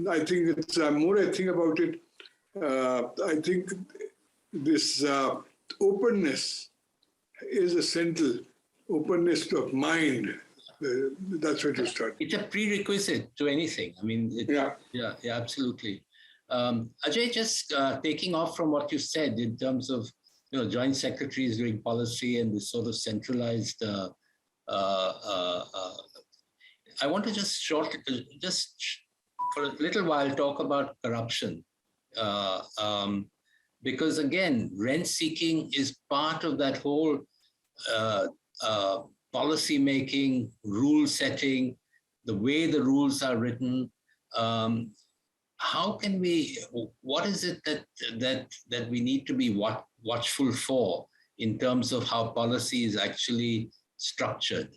I think it's more I think about it, I think this openness is essential. Openness of mind. That's where to start. It's a prerequisite to anything. I mean, yeah, absolutely. Ajay, just taking off from what you said in terms of joint secretaries doing policy and this sort of centralized. I want to just for a little while talk about corruption, because again, rent seeking is part of that whole policy making, rule setting, the way the rules are written. How can we? What is it that we need to be watchful for in terms of how policy is actually structured?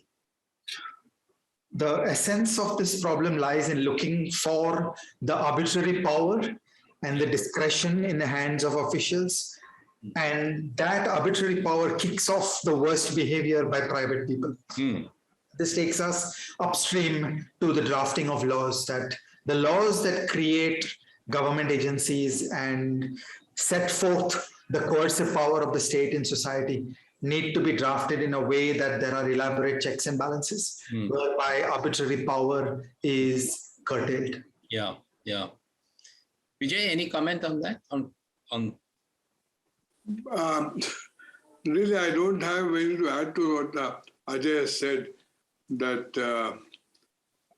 The essence of this problem lies in looking for the arbitrary power and the discretion in the hands of officials. And that arbitrary power kicks off the worst behavior by private people. This takes us upstream to the drafting of laws, that the laws that create government agencies and set forth the coercive power of the state in society need to be drafted in a way that there are elaborate checks and balances, whereby arbitrary power is curtailed. Yeah. Vijay, any comment on that? Really, I don't have anything to add to what Ajay has said, that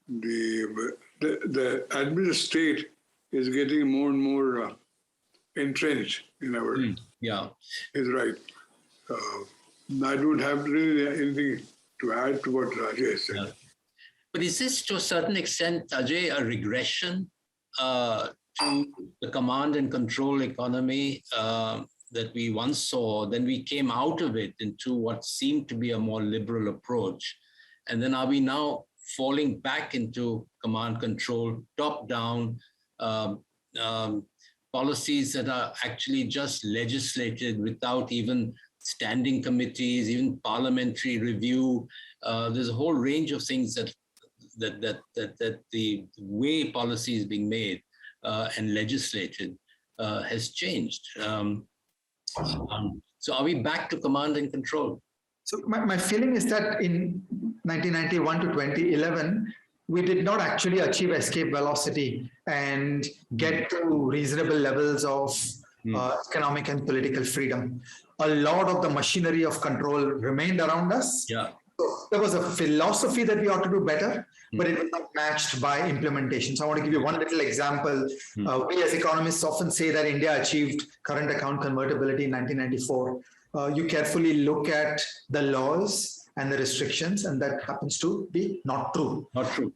the administrative is getting more and more entrenched in our. Is right. I don't have really anything to add to what Ajay said. Yeah. But is this to a certain extent, Ajay, a regression to the command and control economy that we once saw? Then we came out of it into what seemed to be a more liberal approach. And then are we now falling back into command control, top down, policies that are actually just legislated without even standing committees, even parliamentary review? There's a whole range of things that the way policy is being made and legislated has changed. So are we back to command and control? So my feeling is that in 1991 to 2011, we did not actually achieve escape velocity and get to reasonable levels of economic and political freedom. A lot of the machinery of control remained around us. Yeah. So there was a philosophy that we ought to do better, but it was not matched by implementation. So I want to give you one little example. We as economists often say that India achieved current account convertibility in 1994. You carefully look at the laws and the restrictions, and that happens to be not true. Not true.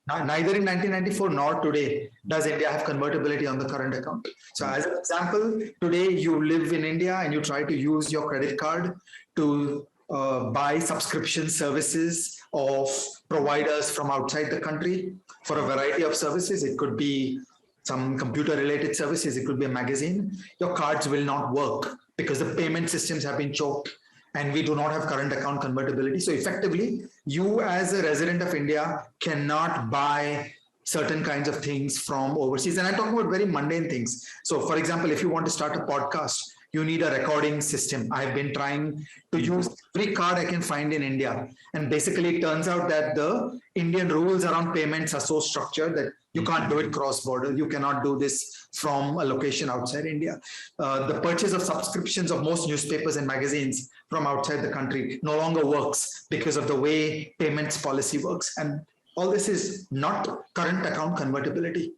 Neither in 1994 nor today does India have convertibility on the current account. So as an example, today you live in India and you try to use your credit card to buy subscription services of providers from outside the country for a variety of services. It could be some computer related services, it could be a magazine. Your cards will not work because the payment systems have been choked and we do not have current account convertibility. So effectively, you as a resident of India cannot buy certain kinds of things from overseas. And I'm talking about very mundane things. So for example, if you want to start a podcast, you need a recording system. I've been trying to use every card I can find in India. And basically it turns out that the Indian rules around payments are so structured that you can't do it cross-border. You cannot do this from a location outside India. The purchase of subscriptions of most newspapers and magazines from outside the country no longer works because of the way payments policy works. And all this is not current account convertibility.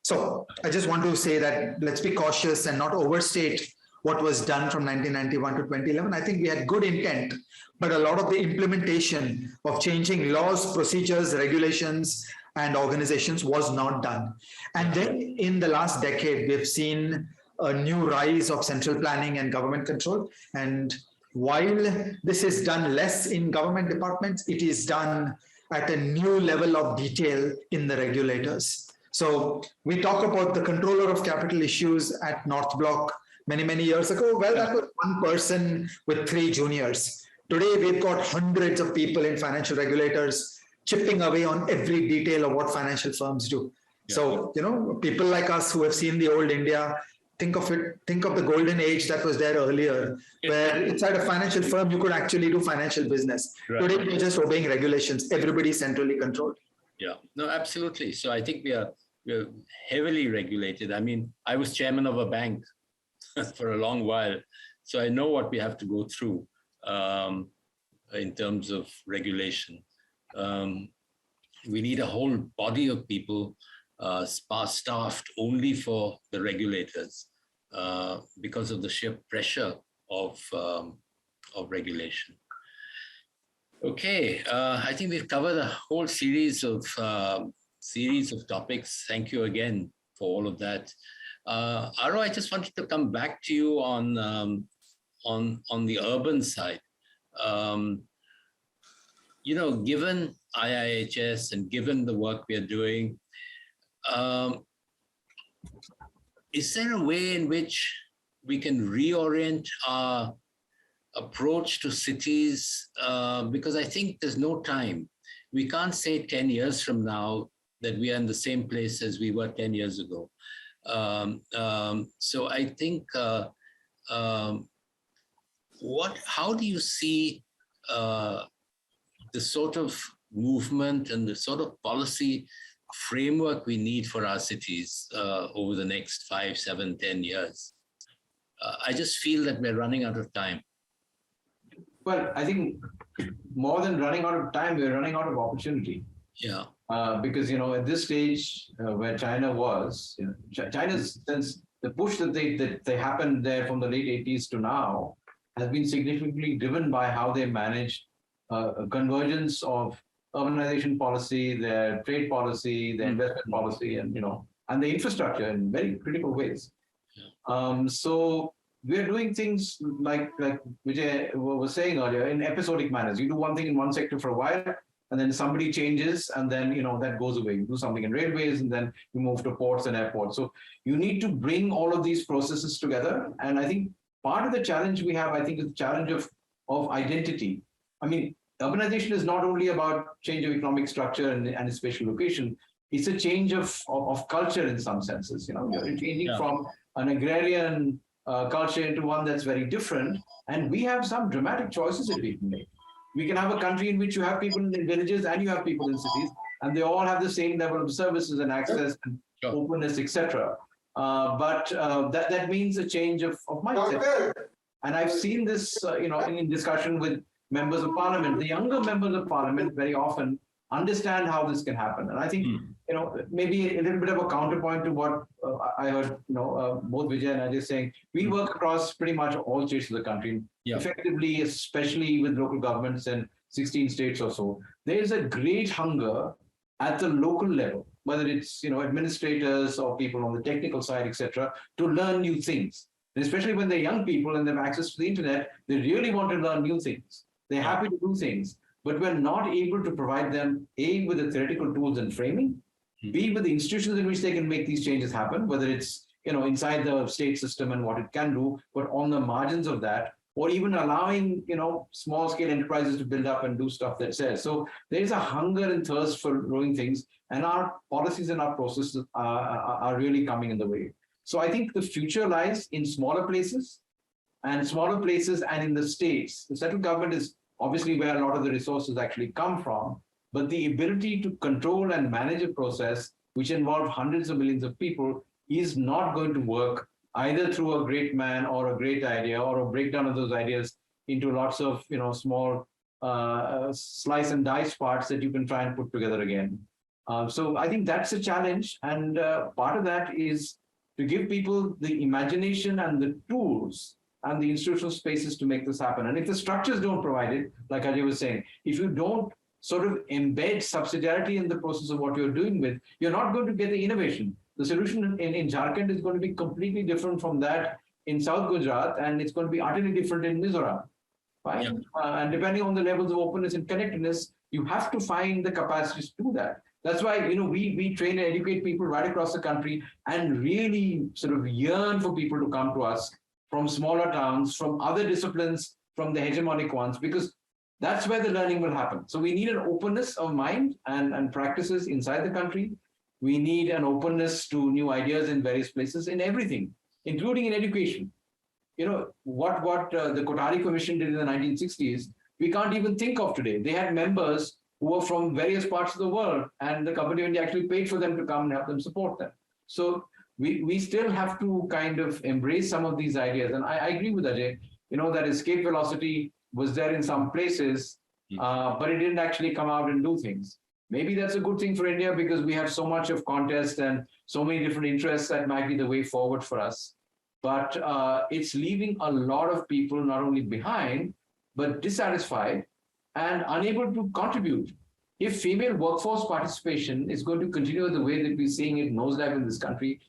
So I just want to say that let's be cautious and not overstate what was done from 1991 to 2011. I think we had good intent, but a lot of the implementation of changing laws, procedures, regulations, and organizations was not done. And then in the last decade, we've seen a new rise of central planning and government control. And while this is done less in government departments, it is done at a new level of detail in the regulators. So we talk about the controller of capital issues at North Block many years ago. Well, that was one person with 3 juniors. Today, we've got hundreds of people in financial regulators chipping away on every detail of what financial firms do. Yeah. So, people like us who have seen the old India, think of the golden age that was there earlier, where inside a financial firm, you could actually do financial business. Right. Today, we're just obeying regulations. Everybody's centrally controlled. Yeah, no, absolutely. So I think we're heavily regulated. I mean, I was chairman of a bank for a long while, so I know what we have to go through in terms of regulation. We need a whole body of people staffed only for the regulators because of the sheer pressure of regulation. Okay, I think we've covered a whole series of topics. Thank you again for all of that. Aro, I just wanted to come back to you on the urban side. Given IIHS and given the work we are doing, is there a way in which we can reorient our approach to cities? Because I think there's no time. We can't say 10 years from now that we are in the same place as we were 10 years ago. So I think, how do you see the sort of movement and the sort of policy framework we need for our cities over the next 5, 7, 10 years? I just feel that we're running out of time. Well, I think more than running out of time, we're running out of opportunity. Yeah. Because, at this stage where China was, China's, since the push that they happened there from the late 80s to now, has been significantly driven by how they managed a convergence of urbanization policy, their trade policy, their investment policy, and the infrastructure in very critical ways. Yeah. So we're doing things like Vijay was saying earlier, in episodic manners. You do one thing in one sector for a while, and then somebody changes, and then that goes away. You do something in railways, and then you move to ports and airports. So you need to bring all of these processes together. And I think part of the challenge we have, is the challenge of identity. I mean, urbanization is not only about change of economic structure and spatial location. It's a change of culture in some senses. You're changing from an agrarian culture into one that's very different. And we have some dramatic choices that we can make. We can have a country in which you have people in villages and you have people in cities, and they all have the same level of services and access and openness, etc. But that means a change of mindset. And I've seen this, in discussion with members of parliament. The younger members of parliament very often understand how this can happen. And I think, maybe a little bit of a counterpoint to what I heard, both Vijay and Ajay saying, we work across pretty much all states of the country, effectively, especially with local governments in 16 states or so. There is a great hunger at the local level, whether it's, administrators or people on the technical side, etc., to learn new things. And especially when they're young people and they have access to the internet, they really want to learn new things. They're happy to do things, but we're not able to provide them, A, with the theoretical tools and framing, B, with the institutions in which they can make these changes happen, whether it's, inside the state system and what it can do, but on the margins of that, or even allowing, small scale enterprises to build up and do stuff that says. So there is a hunger and thirst for growing things, and our policies and our processes are really coming in the way. So I think the future lies in smaller places and in the states. The central government is obviously where a lot of the resources actually come from, but the ability to control and manage a process which involves hundreds of millions of people is not going to work either through a great man or a great idea or a breakdown of those ideas into lots of small slice and dice parts that you can try and put together again. So I think that's a challenge, and part of that is to give people the imagination and the tools and the institutional spaces to make this happen. And if the structures don't provide it, like Ajay was saying, if you don't sort of embed subsidiarity in the process of what you're doing with, you're not going to get the innovation. The solution in Jharkhand is going to be completely different from that in South Gujarat, and it's going to be utterly different in Mizoram. Right? Yeah. And depending on the levels of openness and connectedness, you have to find the capacities to do that. That's why we train and educate people right across the country and really sort of yearn for people to come to us from smaller towns, from other disciplines, from the hegemonic ones, because that's where the learning will happen. So we need an openness of mind and practices inside the country. We need an openness to new ideas in various places, in everything, including in education. What the Kothari Commission did in the 1960s, we can't even think of today. They had members who were from various parts of the world, and the Government of India actually paid for them to come and help them support them. So we still have to kind of embrace some of these ideas. And I agree with Ajay, that escape velocity was there in some places, but it didn't actually come out and do things. Maybe that's a good thing for India because we have so much of contest and so many different interests that might be the way forward for us. But it's leaving a lot of people not only behind, but dissatisfied and unable to contribute. If female workforce participation is going to continue the way that we're seeing it nosedive in this country,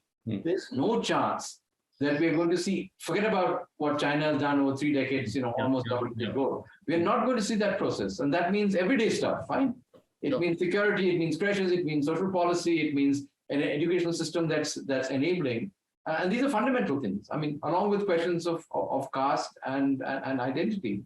there's no chance that we're going to see, forget about what China has done over 3 decades, almost double the goal. We're not going to see that process. And that means everyday stuff, fine? It means security, it means creches, it means social policy, it means an educational system that's enabling. And these are fundamental things. I mean, along with questions of caste and identity,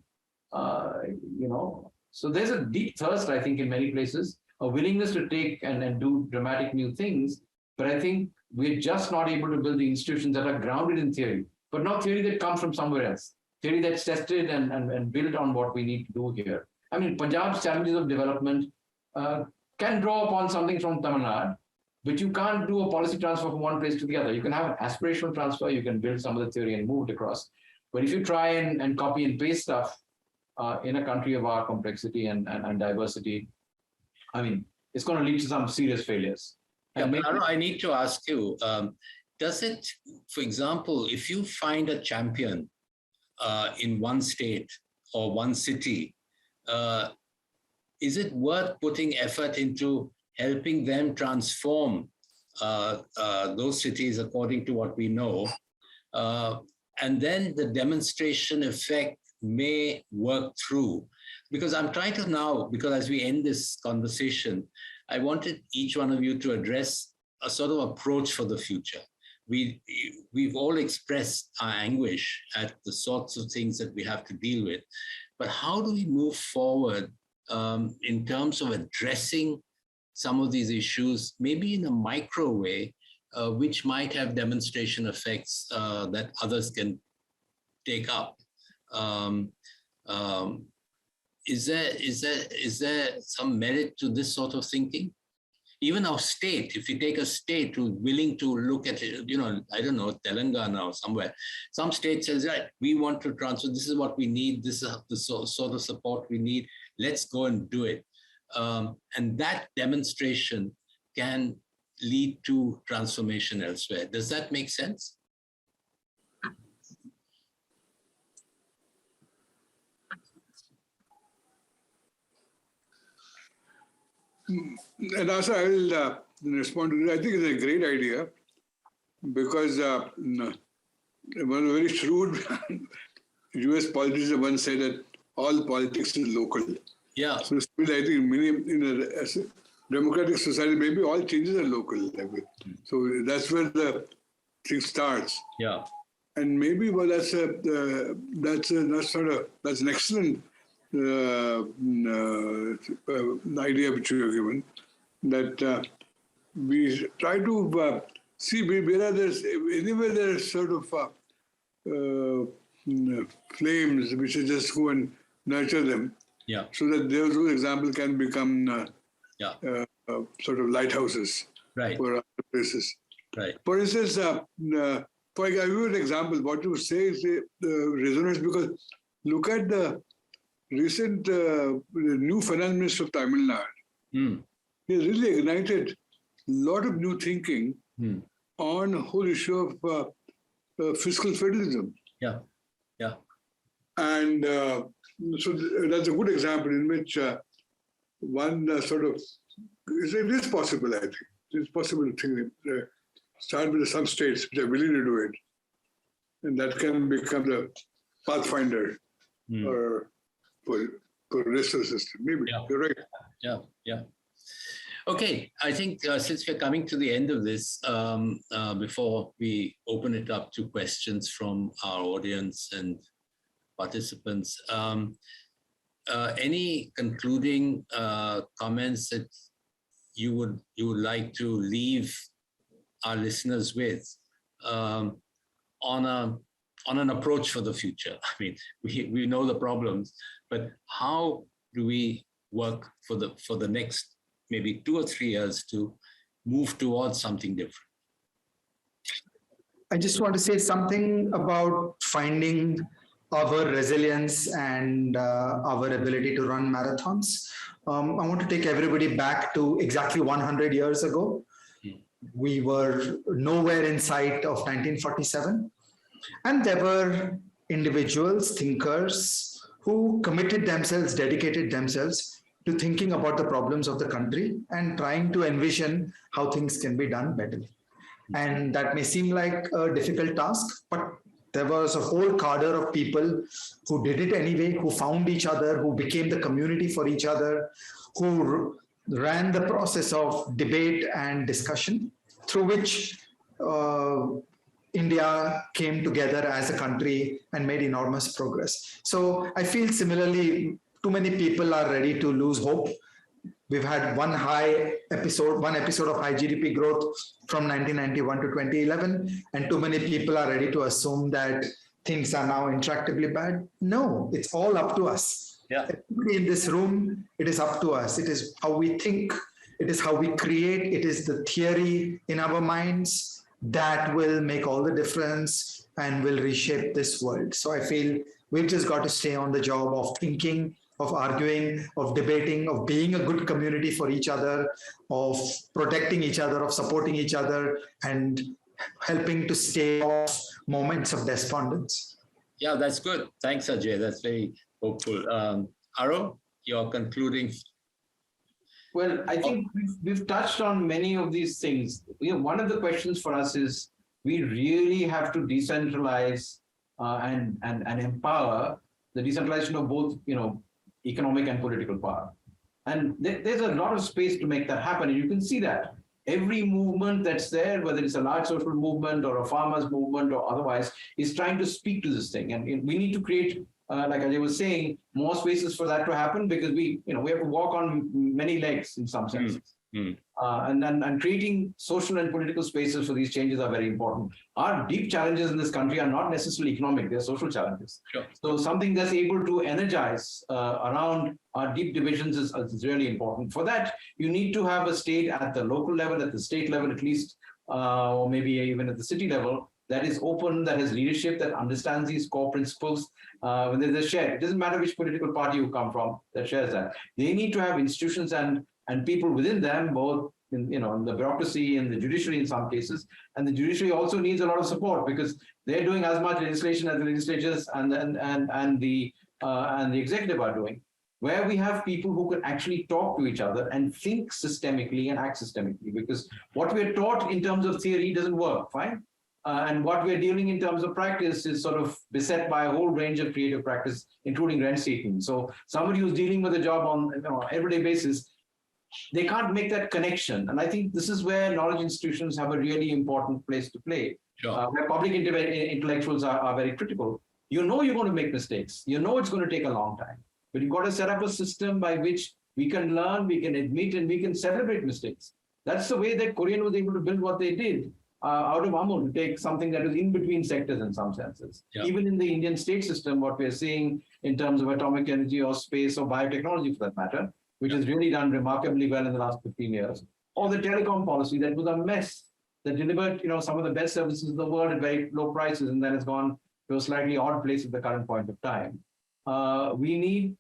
So there's a deep thirst, I think, in many places, a willingness to take and do dramatic new things. But I think we're just not able to build the institutions that are grounded in theory, but not theory that comes from somewhere else. Theory that's tested and built on what we need to do here. I mean, Punjab's challenges of development can draw upon something from Tamil Nadu, but you can't do a policy transfer from one place to the other. You can have an aspirational transfer, you can build some of the theory and move it across. But if you try and copy and paste stuff in a country of our complexity and diversity, I mean, it's going to lead to some serious failures. Yeah, but I need to ask you, does it, for example, if you find a champion in one state or one city, is it worth putting effort into helping them transform those cities according to what we know? And then the demonstration effect may work through. Because I'm trying to now, because as we end this conversation, I wanted each one of you to address a sort of approach for the future. We've all expressed our anguish at the sorts of things that we have to deal with, but how do we move forward in terms of addressing some of these issues, maybe in a micro way, which might have demonstration effects that others can take up? Is there some merit to this sort of thinking? Even our state, if you take a state who's willing to look at it, I don't know, Telangana or somewhere, some state says, right, we want to transfer, this is what we need, this is the sort of support we need, let's go and do it. And that demonstration can lead to transformation elsewhere. Does that make sense? And also, I will respond to that. I think it's a great idea because one very shrewd US politician once said that all politics is local. Yeah. So I think in a democratic society, maybe all changes are local level. So that's where the thing starts. Yeah. And maybe that's an excellent idea which you have given, that we try to see where there's sort of flames, we should just go and nurture them. Yeah. So that those examples can become sort of lighthouses for other places. Right. For instance, for I give you an example. What you say is resonates because look at the recent new finance minister of Tamil Nadu. He has really ignited a lot of new thinking on the whole issue of fiscal federalism. Yeah, yeah. And so that's a good example in which one sort of, it is possible, I think. It's possible to think, start with some states which are willing to do it. And that can become the pathfinder or for the rest of the system. Maybe, you're right. Yeah, yeah. Okay, I think since we're coming to the end of this, before we open it up to questions from our audience and participants. Any concluding comments that you would like to leave our listeners with on an approach for the future? I mean, we know the problems, but how do we work for the next maybe 2 or 3 years to move towards something different? I just want to say something about finding our resilience and our ability to run marathons. I want to take everybody back to exactly 100 years ago. We were nowhere in sight of 1947. And there were individuals, thinkers, who committed themselves, dedicated themselves to thinking about the problems of the country and trying to envision how things can be done better. And that may seem like a difficult task, but there was a whole cadre of people who did it anyway, who found each other, who became the community for each other, who ran the process of debate and discussion through which India came together as a country and made enormous progress. So I feel similarly, too many people are ready to lose hope. We've had one episode of high GDP growth from 1991 to 2011, and too many people are ready to assume that things are now intractably bad. No, it's all up to us. Yeah. Everybody in this room, it is up to us. It is how we think, it is how we create, it is the theory in our minds that will make all the difference and will reshape this world. So I feel we've just got to stay on the job of thinking, of arguing, of debating, of being a good community for each other, of protecting each other, of supporting each other, and helping to stay off moments of despondence. Yeah, that's good. Thanks, Ajay. That's very hopeful. Aro, your concluding. Well, I think we've touched on many of these things. One of the questions for us is we really have to decentralize and empower the decentralization of both, economic and political power. And there's a lot of space to make that happen. And you can see that every movement that's there, whether it's a large social movement or a farmers movement or otherwise, is trying to speak to this thing. And we need to create, like Ajay was saying, more spaces for that to happen, because we have to walk on many legs in some sense. And creating social and political spaces for these changes are very important. Our deep challenges in this country are not necessarily economic, they're social challenges. Sure. So something that's able to energize around our deep divisions is really important. For that, you need to have a state at the local level, at the state level at least, or maybe even at the city level, that is open, that has leadership, that understands these core principles. When there's a share, it doesn't matter which political party you come from, that shares that. They need to have institutions and people within them, both in the bureaucracy and the judiciary in some cases. And the judiciary also needs a lot of support, because they're doing as much legislation as the legislatures and the executive are doing, where we have people who can actually talk to each other and think systemically and act systemically. Because what we're taught in terms of theory doesn't work, fine? And what we're dealing in terms of practice is sort of beset by a whole range of creative practice, including rent seeking. So somebody who's dealing with a job on an everyday basis, they can't make that connection. And I think this is where knowledge institutions have a really important place to play, Sure. Where public intellectuals are very critical. You're going to make mistakes. It's going to take a long time. But you've got to set up a system by which we can learn, we can admit, and we can celebrate mistakes. That's the way that Korean was able to build what they did out of Amul, to take something that is in between sectors in some senses. Yeah. Even in the Indian state system, what we're seeing in terms of atomic energy or space or biotechnology for that matter, which has really done remarkably well in the last 15 years, or the telecom policy that was a mess, that delivered some of the best services in the world at very low prices, and then has gone to a slightly odd place at the current point of time. We need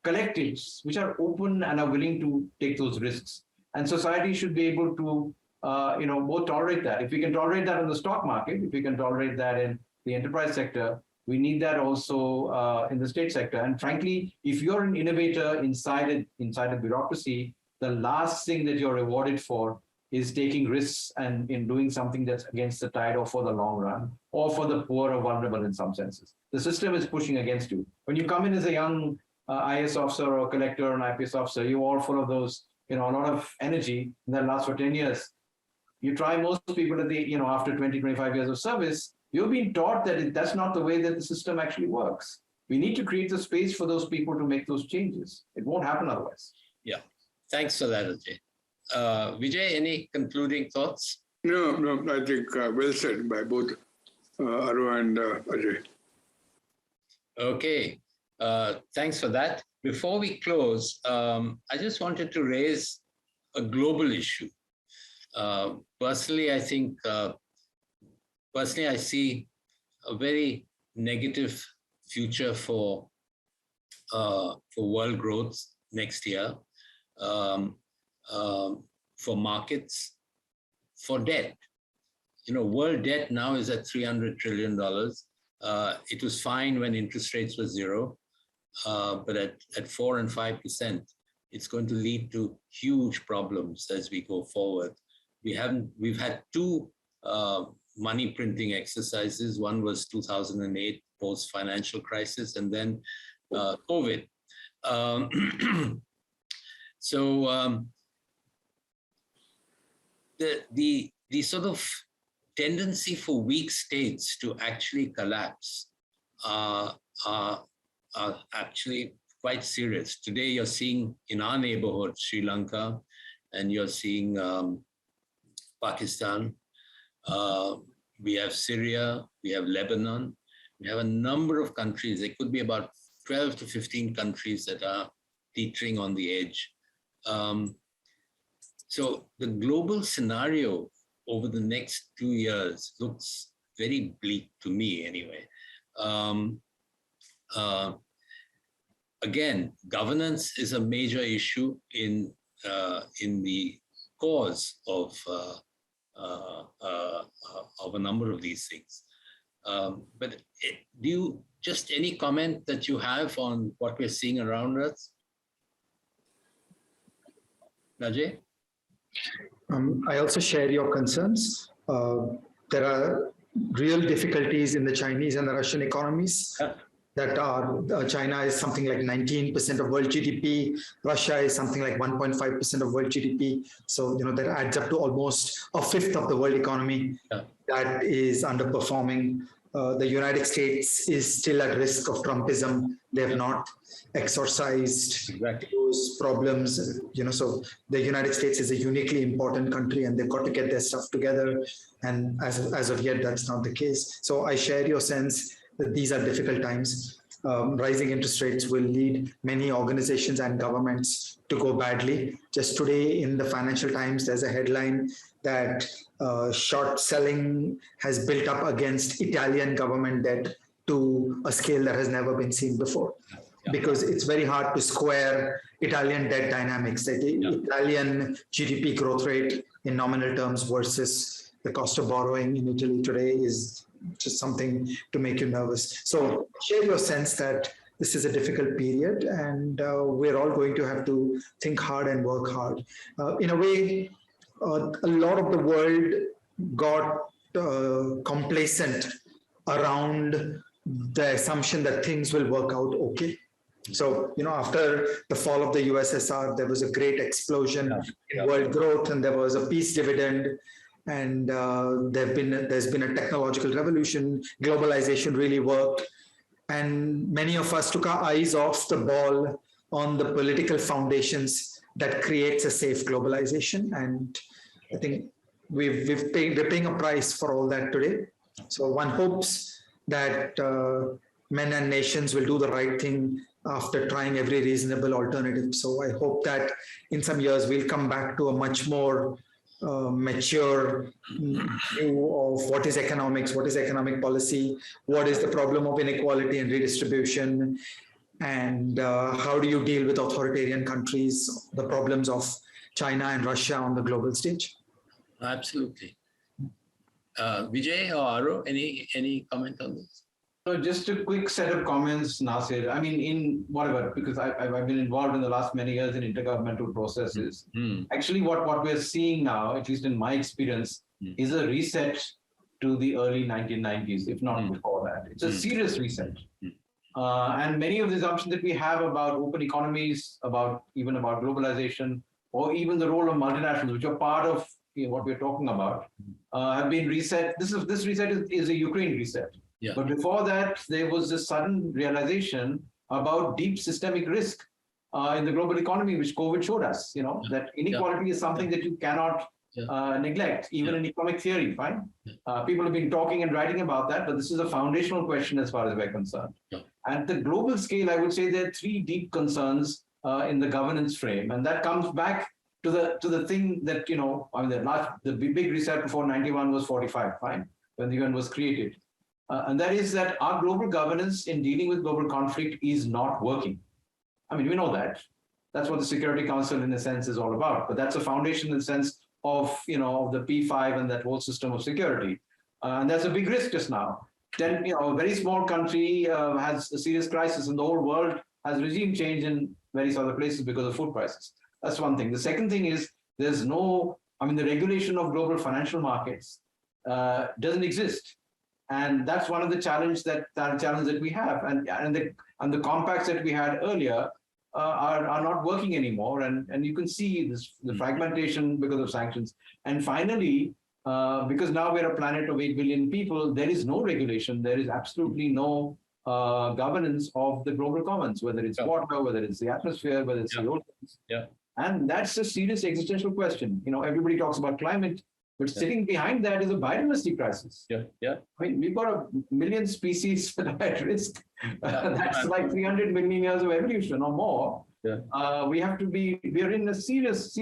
collectives which are open and are willing to take those risks, and society should be able to both tolerate that. If we can tolerate that in the stock market, if we can tolerate that in the enterprise sector, we need that also in the state sector. And frankly, if you're an innovator inside a bureaucracy, the last thing that you're rewarded for is taking risks and in doing something that's against the tide or for the long run, or for the poor or vulnerable in some senses. The system is pushing against you. When you come in as a young IAS officer or collector or an IPS officer, you're all full of those, a lot of energy that lasts for 10 years. You try most people at after 20, 25 years of service, You're being taught that that's not the way that the system actually works. We need to create the space for those people to make those changes. It won't happen otherwise. Yeah, thanks for that, Ajay. Vijay, any concluding thoughts? No, I think well said by both Aro and Ajay. Okay, thanks for that. Before we close, I just wanted to raise a global issue. Personally, I think, I see a very negative future for world growth next year, for markets, for debt. World debt now is at $300 trillion. It was fine when interest rates were zero, but at 4 and 5%, it's going to lead to huge problems as we go forward. We've had two money printing exercises. One was 2008 post-financial crisis, and then COVID. The sort of tendency for weak states to actually collapse are actually quite serious. Today, you're seeing in our neighborhood, Sri Lanka, and you're seeing Pakistan. We have Syria, we have Lebanon, we have a number of countries. There could be about 12 to 15 countries that are teetering on the edge. So the global scenario over the next 2 years looks very bleak to me anyway. Again, governance is a major issue in the cause of a number of these things. But do you, just any comment that you have on what we're seeing around us? Ajay? I also share your concerns. There are real difficulties in the Chinese and the Russian economies. That are, China is something like 19% of world GDP. Russia is something like 1.5% of world GDP. So, that adds up to almost a fifth of the world economy that is underperforming. The United States is still at risk of Trumpism. They have not exorcised those problems. So the United States is a uniquely important country, and they've got to get their stuff together. And as of yet, that's not the case. So I share your sense that these are difficult times. Rising interest rates will lead many organizations and governments to go badly. Just today in the Financial Times, there's a headline that short selling has built up against Italian government debt to a scale that has never been seen before. Because it's very hard to square Italian debt dynamics. The Italian GDP growth rate in nominal terms versus the cost of borrowing in Italy today is just something to make you nervous. So share your sense that this is a difficult period, and we're all going to have to think hard and work hard. In a way, a lot of the world got complacent around the assumption that things will work out okay. So, after the fall of the USSR, there was a great explosion in world growth, and there was a peace dividend. And there's been a technological revolution. Globalization really worked. And many of us took our eyes off the ball on the political foundations that creates a safe globalization. And I think we're paying a price for all that today. So one hopes that men and nations will do the right thing after trying every reasonable alternative. So I hope that in some years we'll come back to a much more mature view of what is economics, what is economic policy, what is the problem of inequality and redistribution, and how do you deal with authoritarian countries, the problems of China and Russia on the global stage. Absolutely. Vijay or Aro, any comment on this? So just a quick set of comments, Nasser. I mean, in whatever, because I've been involved in the last many years in intergovernmental processes. Actually, what we're seeing now, at least in my experience, is a reset to the early 1990s, if not before that. It's a serious reset. And many of the assumptions that we have about open economies, even about globalization, or even the role of multinationals, which are part of what we're talking about, have been reset. This reset is a Ukraine reset. Yeah. But before that, there was this sudden realization about deep systemic risk in the global economy, which COVID showed us. That inequality is something that you cannot neglect, even in economic theory. Fine. People have been talking and writing about that, but this is a foundational question as far as we're concerned. And at the global scale, I would say there are three deep concerns in the governance frame, and that comes back to the thing that the big reset before 91 was 45, fine, when the UN was created, and that is that our global governance in dealing with global conflict is not working. I mean, we know that. That's what the Security Council, in a sense, is all about. But that's a foundation in the sense of the P5 and that whole system of security, and that's a big risk just now. Then a very small country has a serious crisis, and the whole world has regime change in various other places because of food prices. That's one thing. The second thing is the regulation of global financial markets doesn't exist. And that's one of the challenges that we have. And the compacts that we had earlier are not working anymore. And you can see the fragmentation because of sanctions. And finally, because now we're a planet of 8 billion people, there is no regulation. There is absolutely no governance of the global commons, whether it's water, whether it's the atmosphere, whether it's the oceans. Yeah. And that's a serious existential question. Everybody talks about climate, but sitting behind that is a biodiversity crisis. Yeah. I mean, we've got 1 million species that are at risk. That's like 300 million years of evolution or more. Yeah. We are in a serious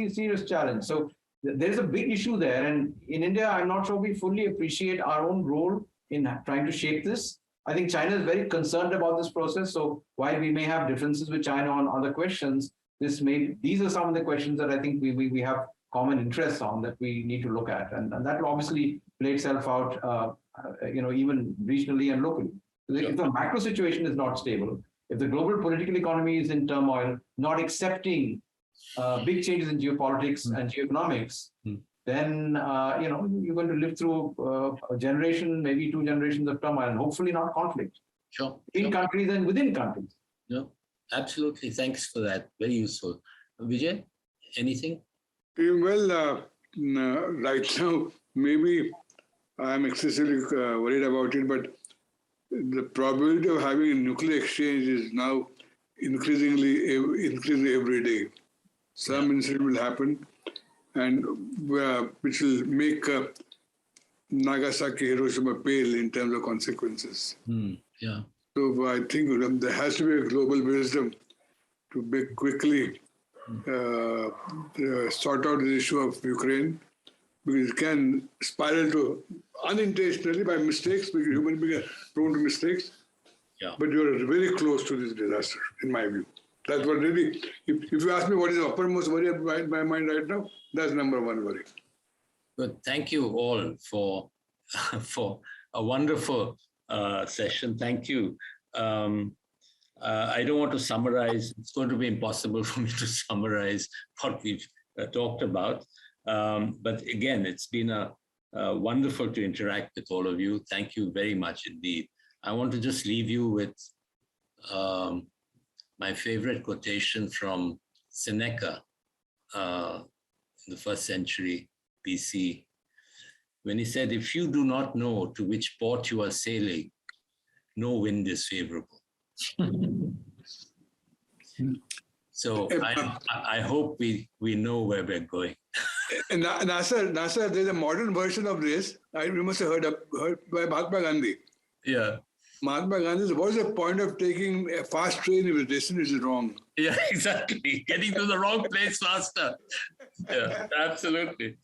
challenge. So there's a big issue there. And in India, I'm not sure we fully appreciate our own role in trying to shape this. I think China is very concerned about this process. So while we may have differences with China on other questions, these are some of the questions that I think we have common interests on that we need to look at. And that will obviously play itself out, even regionally and locally. If the macro situation is not stable, if the global political economy is in turmoil, not accepting big changes in geopolitics and geoeconomics, then you're going to live through a generation, maybe 2 generations of turmoil, and hopefully not conflict. Sure. In countries and within countries. No, absolutely. Thanks for that. Very useful. Vijay, anything? Well, right now, maybe I'm excessively worried about it, but the probability of having a nuclear exchange is now increasing every day. Some incident will happen, and which will make Nagasaki, Hiroshima pale in terms of consequences. Yeah. So I think there has to be a global wisdom to quickly sort out the issue of Ukraine, because it can spiral to unintentionally by mistakes, because human beings are prone to mistakes. Yeah. But you're very close to this disaster, in my view. That's what really, if you ask me what is the uppermost worry in my mind right now, that's number one worry. Good. Thank you all for a wonderful session. Thank you. I don't want to summarize. It's going to be impossible for me to summarize what we've talked about. But again, it's been wonderful to interact with all of you. Thank you very much indeed. I want to just leave you with my favorite quotation from Seneca in the 1st century BC, when he said, "If you do not know to which port you are sailing, no wind is favorable." So I hope we know where we're going. And Nasser, there's a modern version of this. You must have heard by Mahatma Gandhi. Yeah. Mahatma Gandhi said, what is the point of taking a fast train if the destination is wrong? Yeah, exactly. Getting to the wrong place faster. Yeah, absolutely.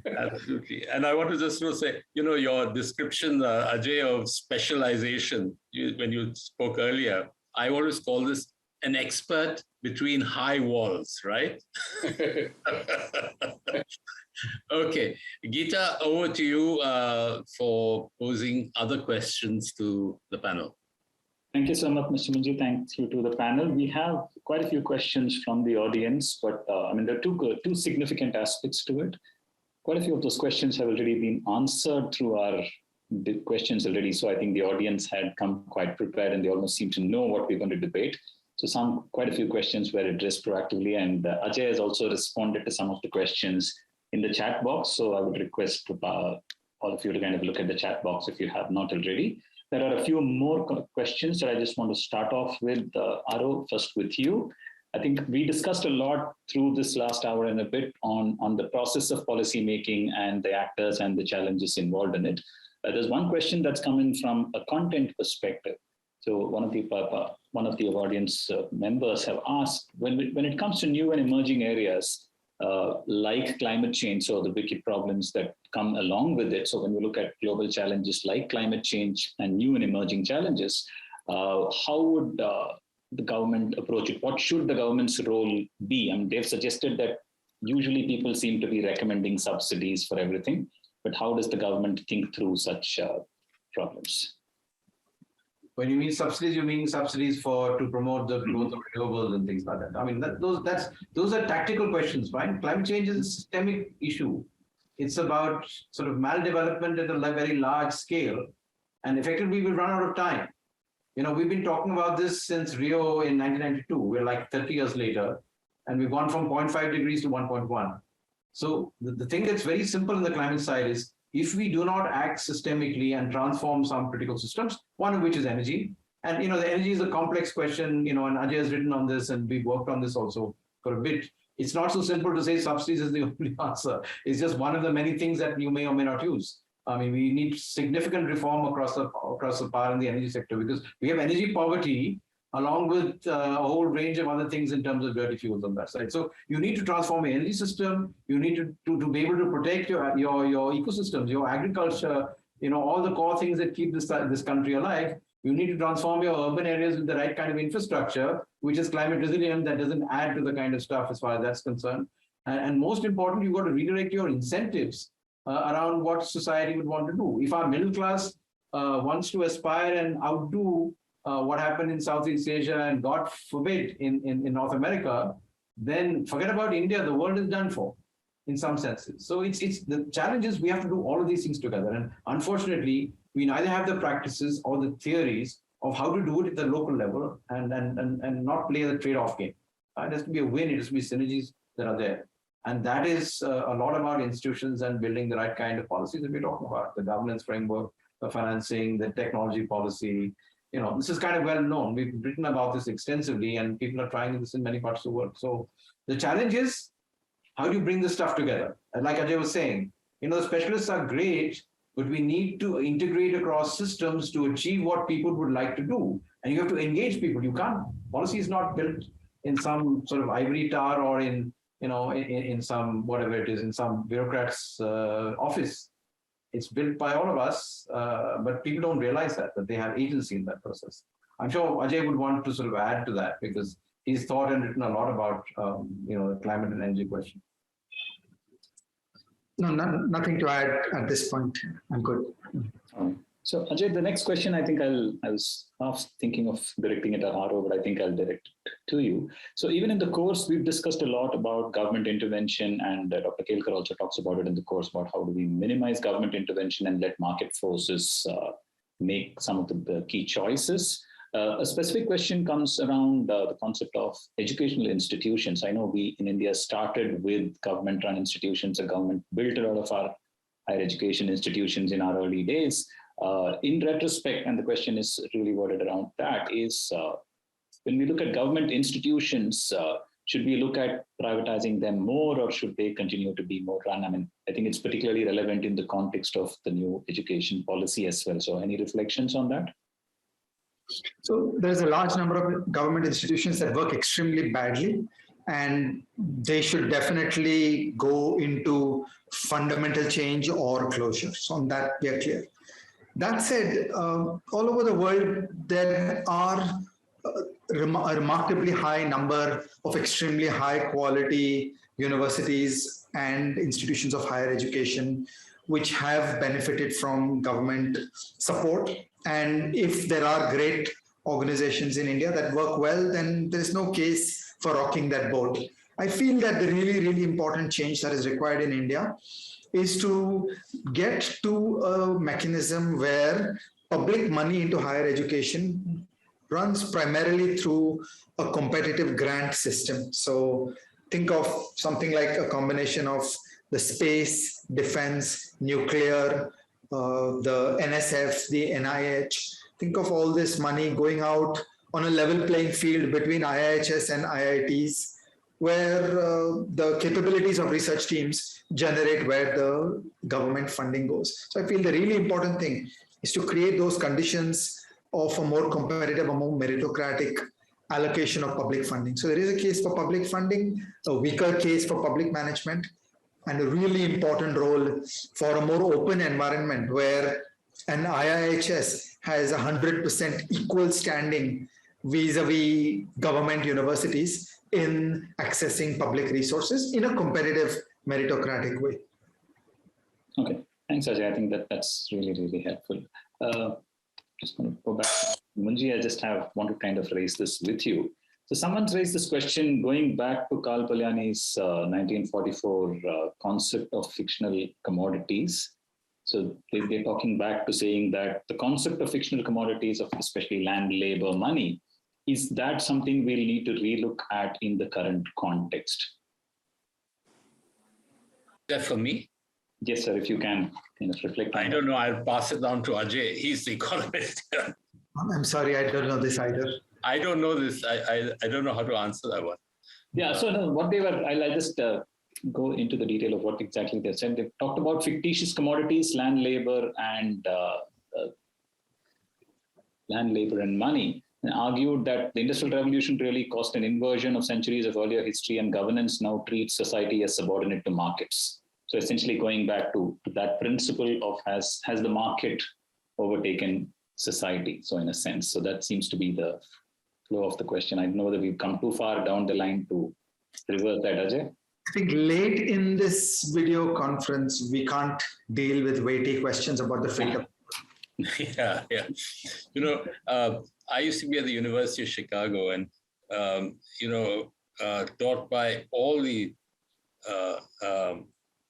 Absolutely. And I want to just say, your description, Ajay, of specialization, when you spoke earlier, I always call this an expert between high walls, right? Okay, Geeta, over to you for posing other questions to the panel. Thank you so much, Mr. Munjee. Thank you to the panel. We have quite a few questions from the audience, but there are two significant aspects to it. Quite a few of those questions have already been answered through our questions already. So I think the audience had come quite prepared and they almost seem to know what we're going to debate. So quite a few questions were addressed proactively, and Ajay has also responded to some of the questions in the chat box. So I would request all of you to kind of look at the chat box if you have not already. There are a few more questions that I just want to start off with. Aro, first with you. I think we discussed a lot through this last hour and a bit on the process of policy making and the actors and the challenges involved in it. There's one question that's coming from a content perspective. So one of the audience members have asked, when it comes to new and emerging areas like climate change, so the wicked problems that come along with it. So when we look at global challenges like climate change and new and emerging challenges, how would the government approach it? What should the government's role be? I mean, they've suggested that usually people seem to be recommending subsidies for everything, but how does the government think through such problems? When you mean subsidies to promote the growth of renewables and things like that. I mean, those are tactical questions, right? Climate change is a systemic issue. It's about sort of maldevelopment at a very large scale, and effectively we run out of time. You know, we've been talking about this since Rio in 1992. We're like 30 years later, and we've gone from 0.5 degrees to 1.1. So the thing that's very simple in the climate side is, if we do not act systemically and transform some critical systems, one of which is energy. And, you know, the energy is a complex question, you know, and Ajay has written on this and we've worked on this also for a bit. It's not so simple to say subsidies is the only answer. It's just one of the many things that you may or may not use. I mean, we need significant reform across the power in the energy sector, because we have energy poverty along with a whole range of other things in terms of dirty fuels on that side. So you need to transform the energy system. You need to be able to protect your ecosystems, your agriculture, you know, all the core things that keep this country alive. You need to transform your urban areas with the right kind of infrastructure, which is climate resilient, that doesn't add to the kind of stuff as far as that's concerned. And most important, you've got to redirect your incentives around what society would want to do. If our middle class wants to aspire and outdo what happened in Southeast Asia and God forbid in North America, then forget about India, the world is done for in some senses. So it's the challenge is we have to do all of these things together. And unfortunately, we neither have the practices or the theories of how to do it at the local level and not play the trade-off game. It has to be a win, it has to be synergies that are there. And that is a lot about institutions and building the right kind of policies that we're talking about, the governance framework, the financing, the technology policy. You know, this is kind of well known. We've written about this extensively and people are trying this in many parts of the world. So the challenge is, how do you bring this stuff together? And like Ajay was saying, you know, the specialists are great, but we need to integrate across systems to achieve what people would like to do. And you have to engage people. You can't, policy is not built in some sort of ivory tower or in, you know, in some, whatever it is, in some bureaucrat's office. It's built by all of us, but people don't realize that they have agency in that process. I'm sure Ajay would want to sort of add to that because he's thought and written a lot about, you know, the climate and energy question. No, nothing to add at this point. I'm good. So Ajay, the next question, I think I was half thinking of directing it at Aro, but I think I'll direct it to you. So even in the course, we've discussed a lot about government intervention, and Dr. Kelkar also talks about it in the course about how do we minimize government intervention and let market forces make some of the key choices. A specific question comes around the concept of educational institutions. I know we in India started with government-run institutions. The government built a lot of our higher education institutions in our early days. In retrospect, and the question is really worded around that, is when we look at government institutions, should we look at privatizing them more, or should they continue to be more run? I mean, I think it's particularly relevant in the context of the new education policy as well. So any reflections on that? So there's a large number of government institutions that work extremely badly, and they should definitely go into fundamental change or closure. So on that, we are clear. That said, all over the world, there are a remarkably high number of extremely high quality universities and institutions of higher education which have benefited from government support. And if there are great organizations in India that work well, then there's no case for rocking that boat. I feel that the really, really important change that is required in India is to get to a mechanism where public money into higher education runs primarily through a competitive grant system. So think of something like a combination of the space, defense, nuclear, the NSF, the NIH. Think of all this money going out on a level playing field between IIHS and IITs, where the capabilities of research teams generate where the government funding goes. So I feel the really important thing is to create those conditions of a more competitive, a more meritocratic allocation of public funding. So there is a case for public funding, a weaker case for public management, and a really important role for a more open environment where an IIHS has 100% equal standing vis-a-vis government universities in accessing public resources in a competitive, meritocratic way. Okay, thanks, Ajay. I think that's really, really helpful. Just going to go back. Munjee, I just want to kind of raise this with you. So someone's raised this question going back to Karl Polanyi's 1944 concept of fictional commodities. So they're talking back to saying that the concept of fictional commodities, of especially land, labor, money, is that something we'll need to relook at in the current context? That for me? Yes, sir, if you can kind of reflect on I don't know. I'll pass it down to Ajay. He's the economist. I'm sorry, I don't know this either. I don't know this. I don't know how to answer that one. Yeah, so no, what they were, I'll just go into the detail of what exactly they said. They talked about fictitious commodities, land, labor, and money, and argued that the Industrial Revolution really caused an inversion of centuries of earlier history, and governance now treats society as subordinate to markets. So essentially going back to that principle of has the market overtaken society? So in a sense, so that seems to be the flow of the question. I don't know whether we've come too far down the line to reverse that, Ajay. I think late in this video conference, we can't deal with weighty questions about the fate of. Yeah. You know, I used to be at the University of Chicago, and taught by all the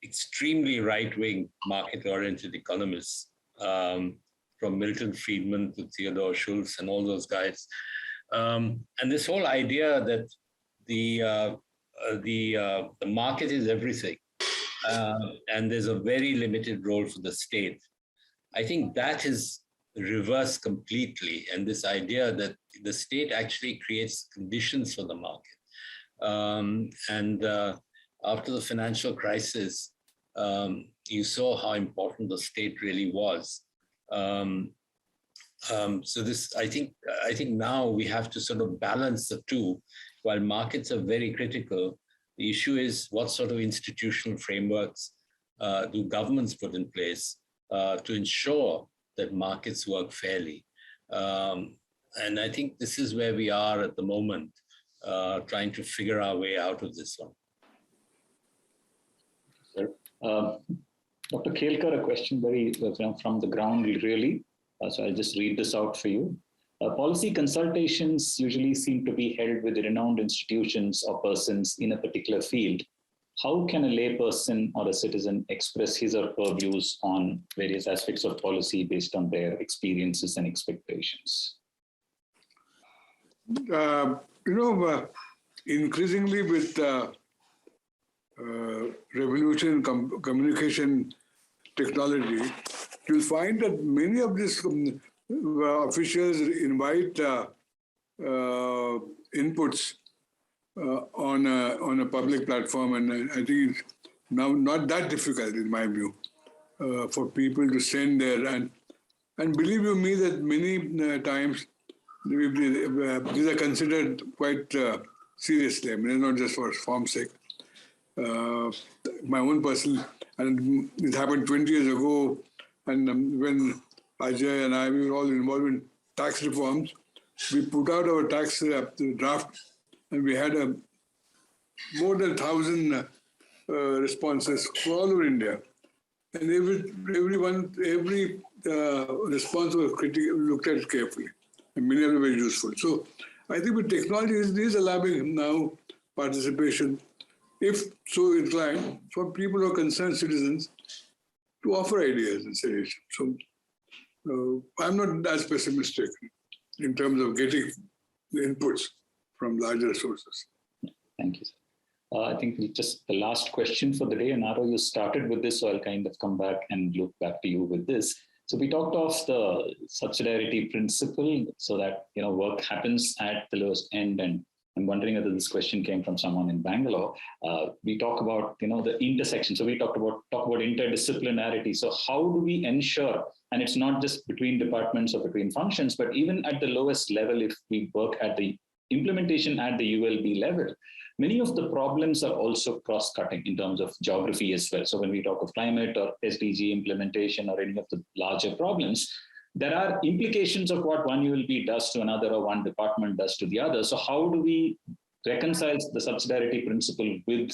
extremely right-wing market-oriented economists, from Milton Friedman to Theodore Schultz and all those guys. And this whole idea that the market is everything, and there's a very limited role for the state. I think that is reversed completely, and this idea that the state actually creates conditions for the market. After the financial crisis, you saw how important the state really was. So this, I think now we have to sort of balance the two. While markets are very critical, the issue is what sort of institutional frameworks do governments put in place to ensure that markets work fairly. And I think this is where we are at the moment, trying to figure our way out of this one. Sir. Dr. Kelkar, a question very from the ground, really. So I'll just read this out for you. Policy consultations usually seem to be held with renowned institutions or persons in a particular field. How can a layperson or a citizen express his or her views on various aspects of policy based on their experiences and expectations? Increasingly with revolution in communication technology, you'll find that many of these officials invite inputs on a public platform, and I think it's now not that difficult, in my view, for people to send there. And believe you me that many times these are considered quite seriously. I mean, it's not just for form's sake. My own personal, and it happened 20 years ago, and when Ajay and I, we were all involved in tax reforms, we put out our tax draft, and we had more than 1,000 responses from all over India. And every response was looked at carefully, and many of them were useful. So I think with technology, it is allowing now participation, if so inclined, for people who are concerned citizens to offer ideas and suggestions. So I'm not as pessimistic in terms of getting the inputs from larger sources. Thank you, sir. I think just the last question for the day, and Aro, you started with this, so I'll kind of come back and look back to you with this. So we talked of the subsidiarity principle, so that work happens at the lowest end. And I'm wondering whether this question came from someone in Bangalore. We talk about the intersection. So we talk about interdisciplinarity. So how do we ensure? And it's not just between departments or between functions, but even at the lowest level, if we work at the implementation at the ULB level, many of the problems are also cross-cutting in terms of geography as well. So when we talk of climate or SDG implementation or any of the larger problems, there are implications of what one ULB does to another or one department does to the other. So how do we reconcile the subsidiarity principle with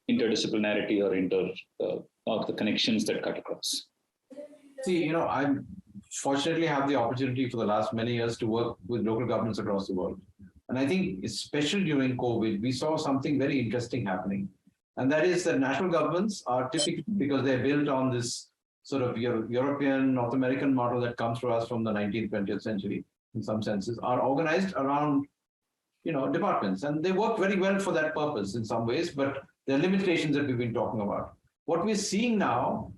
interdisciplinarity or the connections that cut across? See, I fortunately have the opportunity for the last many years to work with local governments across the world. And I think, especially during COVID, we saw something very interesting happening. And that is that national governments are typically, because they're built on this sort of European, North American model that comes to us from the 19th, 20th century, in some senses, are organized around, departments. And they work very well for that purpose in some ways, but there are limitations that we've been talking about. What we're seeing now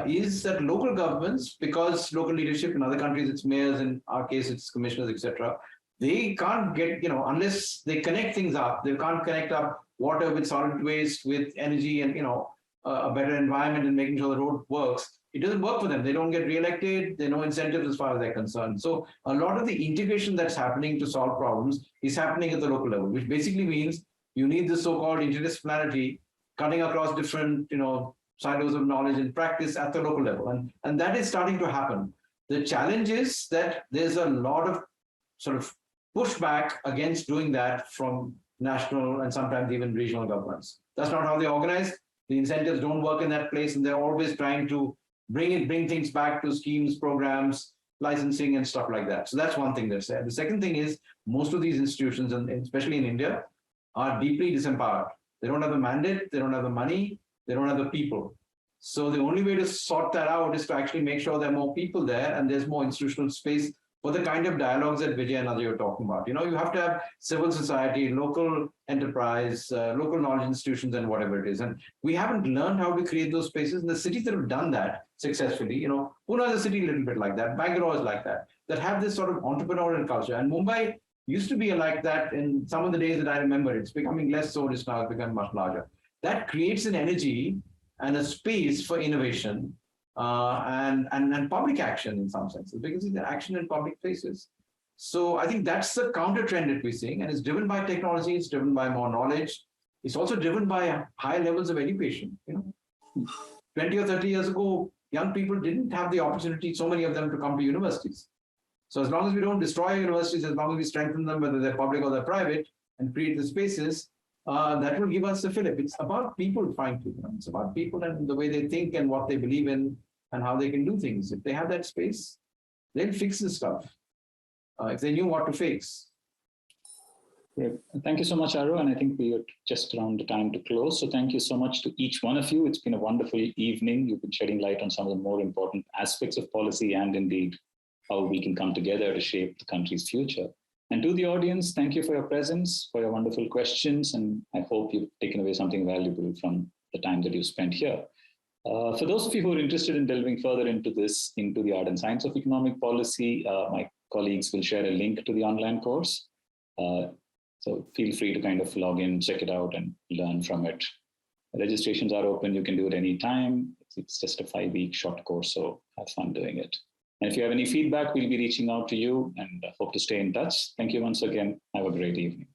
is that local governments, because local leadership in other countries, it's mayors, in our case, it's commissioners, etc., they can't get, unless they connect things up, they can't connect up water with solid waste, with energy and, a better environment and making sure the road works. It doesn't work for them. They don't get reelected. There are no incentives as far as they're concerned. So a lot of the integration that's happening to solve problems is happening at the local level, which basically means you need the so-called interdisciplinarity cutting across different, silos of knowledge and practice at the local level. And that is starting to happen. The challenge is that there's a lot of sort of pushback against doing that from national and sometimes even regional governments. That's not how they organize. The incentives don't work in that place, and they're always trying to bring things back to schemes, programs, licensing, and stuff like that. So that's one thing that's there. The second thing is most of these institutions, and especially in India, are deeply disempowered. They don't have the mandate, they don't have the money, they don't have the people. So the only way to sort that out is to actually make sure there are more people there and there's more institutional space for the kind of dialogues that Vijay and Ajay are talking about. You have to have civil society, local enterprise, local knowledge institutions, and whatever it is. And we haven't learned how to create those spaces. And the cities that have done that successfully, Pune is a city a little bit like that, Bangalore is like that have this sort of entrepreneurial culture. And Mumbai used to be like that in some of the days that I remember. It's becoming less so, it's now becoming much larger. That creates an energy and a space for innovation and public action in some senses, because it's action in public places. So I think that's the counter trend that we're seeing, and it's driven by technology, it's driven by more knowledge. It's also driven by high levels of education. 20 or 30 years ago, young people didn't have the opportunity, so many of them, to come to universities. So as long as we don't destroy universities, as long as we strengthen them, whether they're public or they're private, and create the spaces, that will give us a fillip. It's about people, frankly. It's about people and the way they think and what they believe in and how they can do things. If they have that space, they'll fix this stuff. If they knew what to fix. Great. Thank you so much, Aro. And I think we are just around the time to close. So thank you so much to each one of you. It's been a wonderful evening. You've been shedding light on some of the more important aspects of policy and indeed how we can come together to shape the country's future. And to the audience, thank you for your presence, for your wonderful questions. And I hope you've taken away something valuable from the time that you spent here. For those of you who are interested in delving further into the art and science of economic policy, my colleagues will share a link to the online course. So feel free to kind of log in, check it out, and learn from it. Registrations are open. You can do it anytime. It's just a 5-week short course, so have fun doing it. And if you have any feedback, we'll be reaching out to you and hope to stay in touch. Thank you once again. Have a great evening.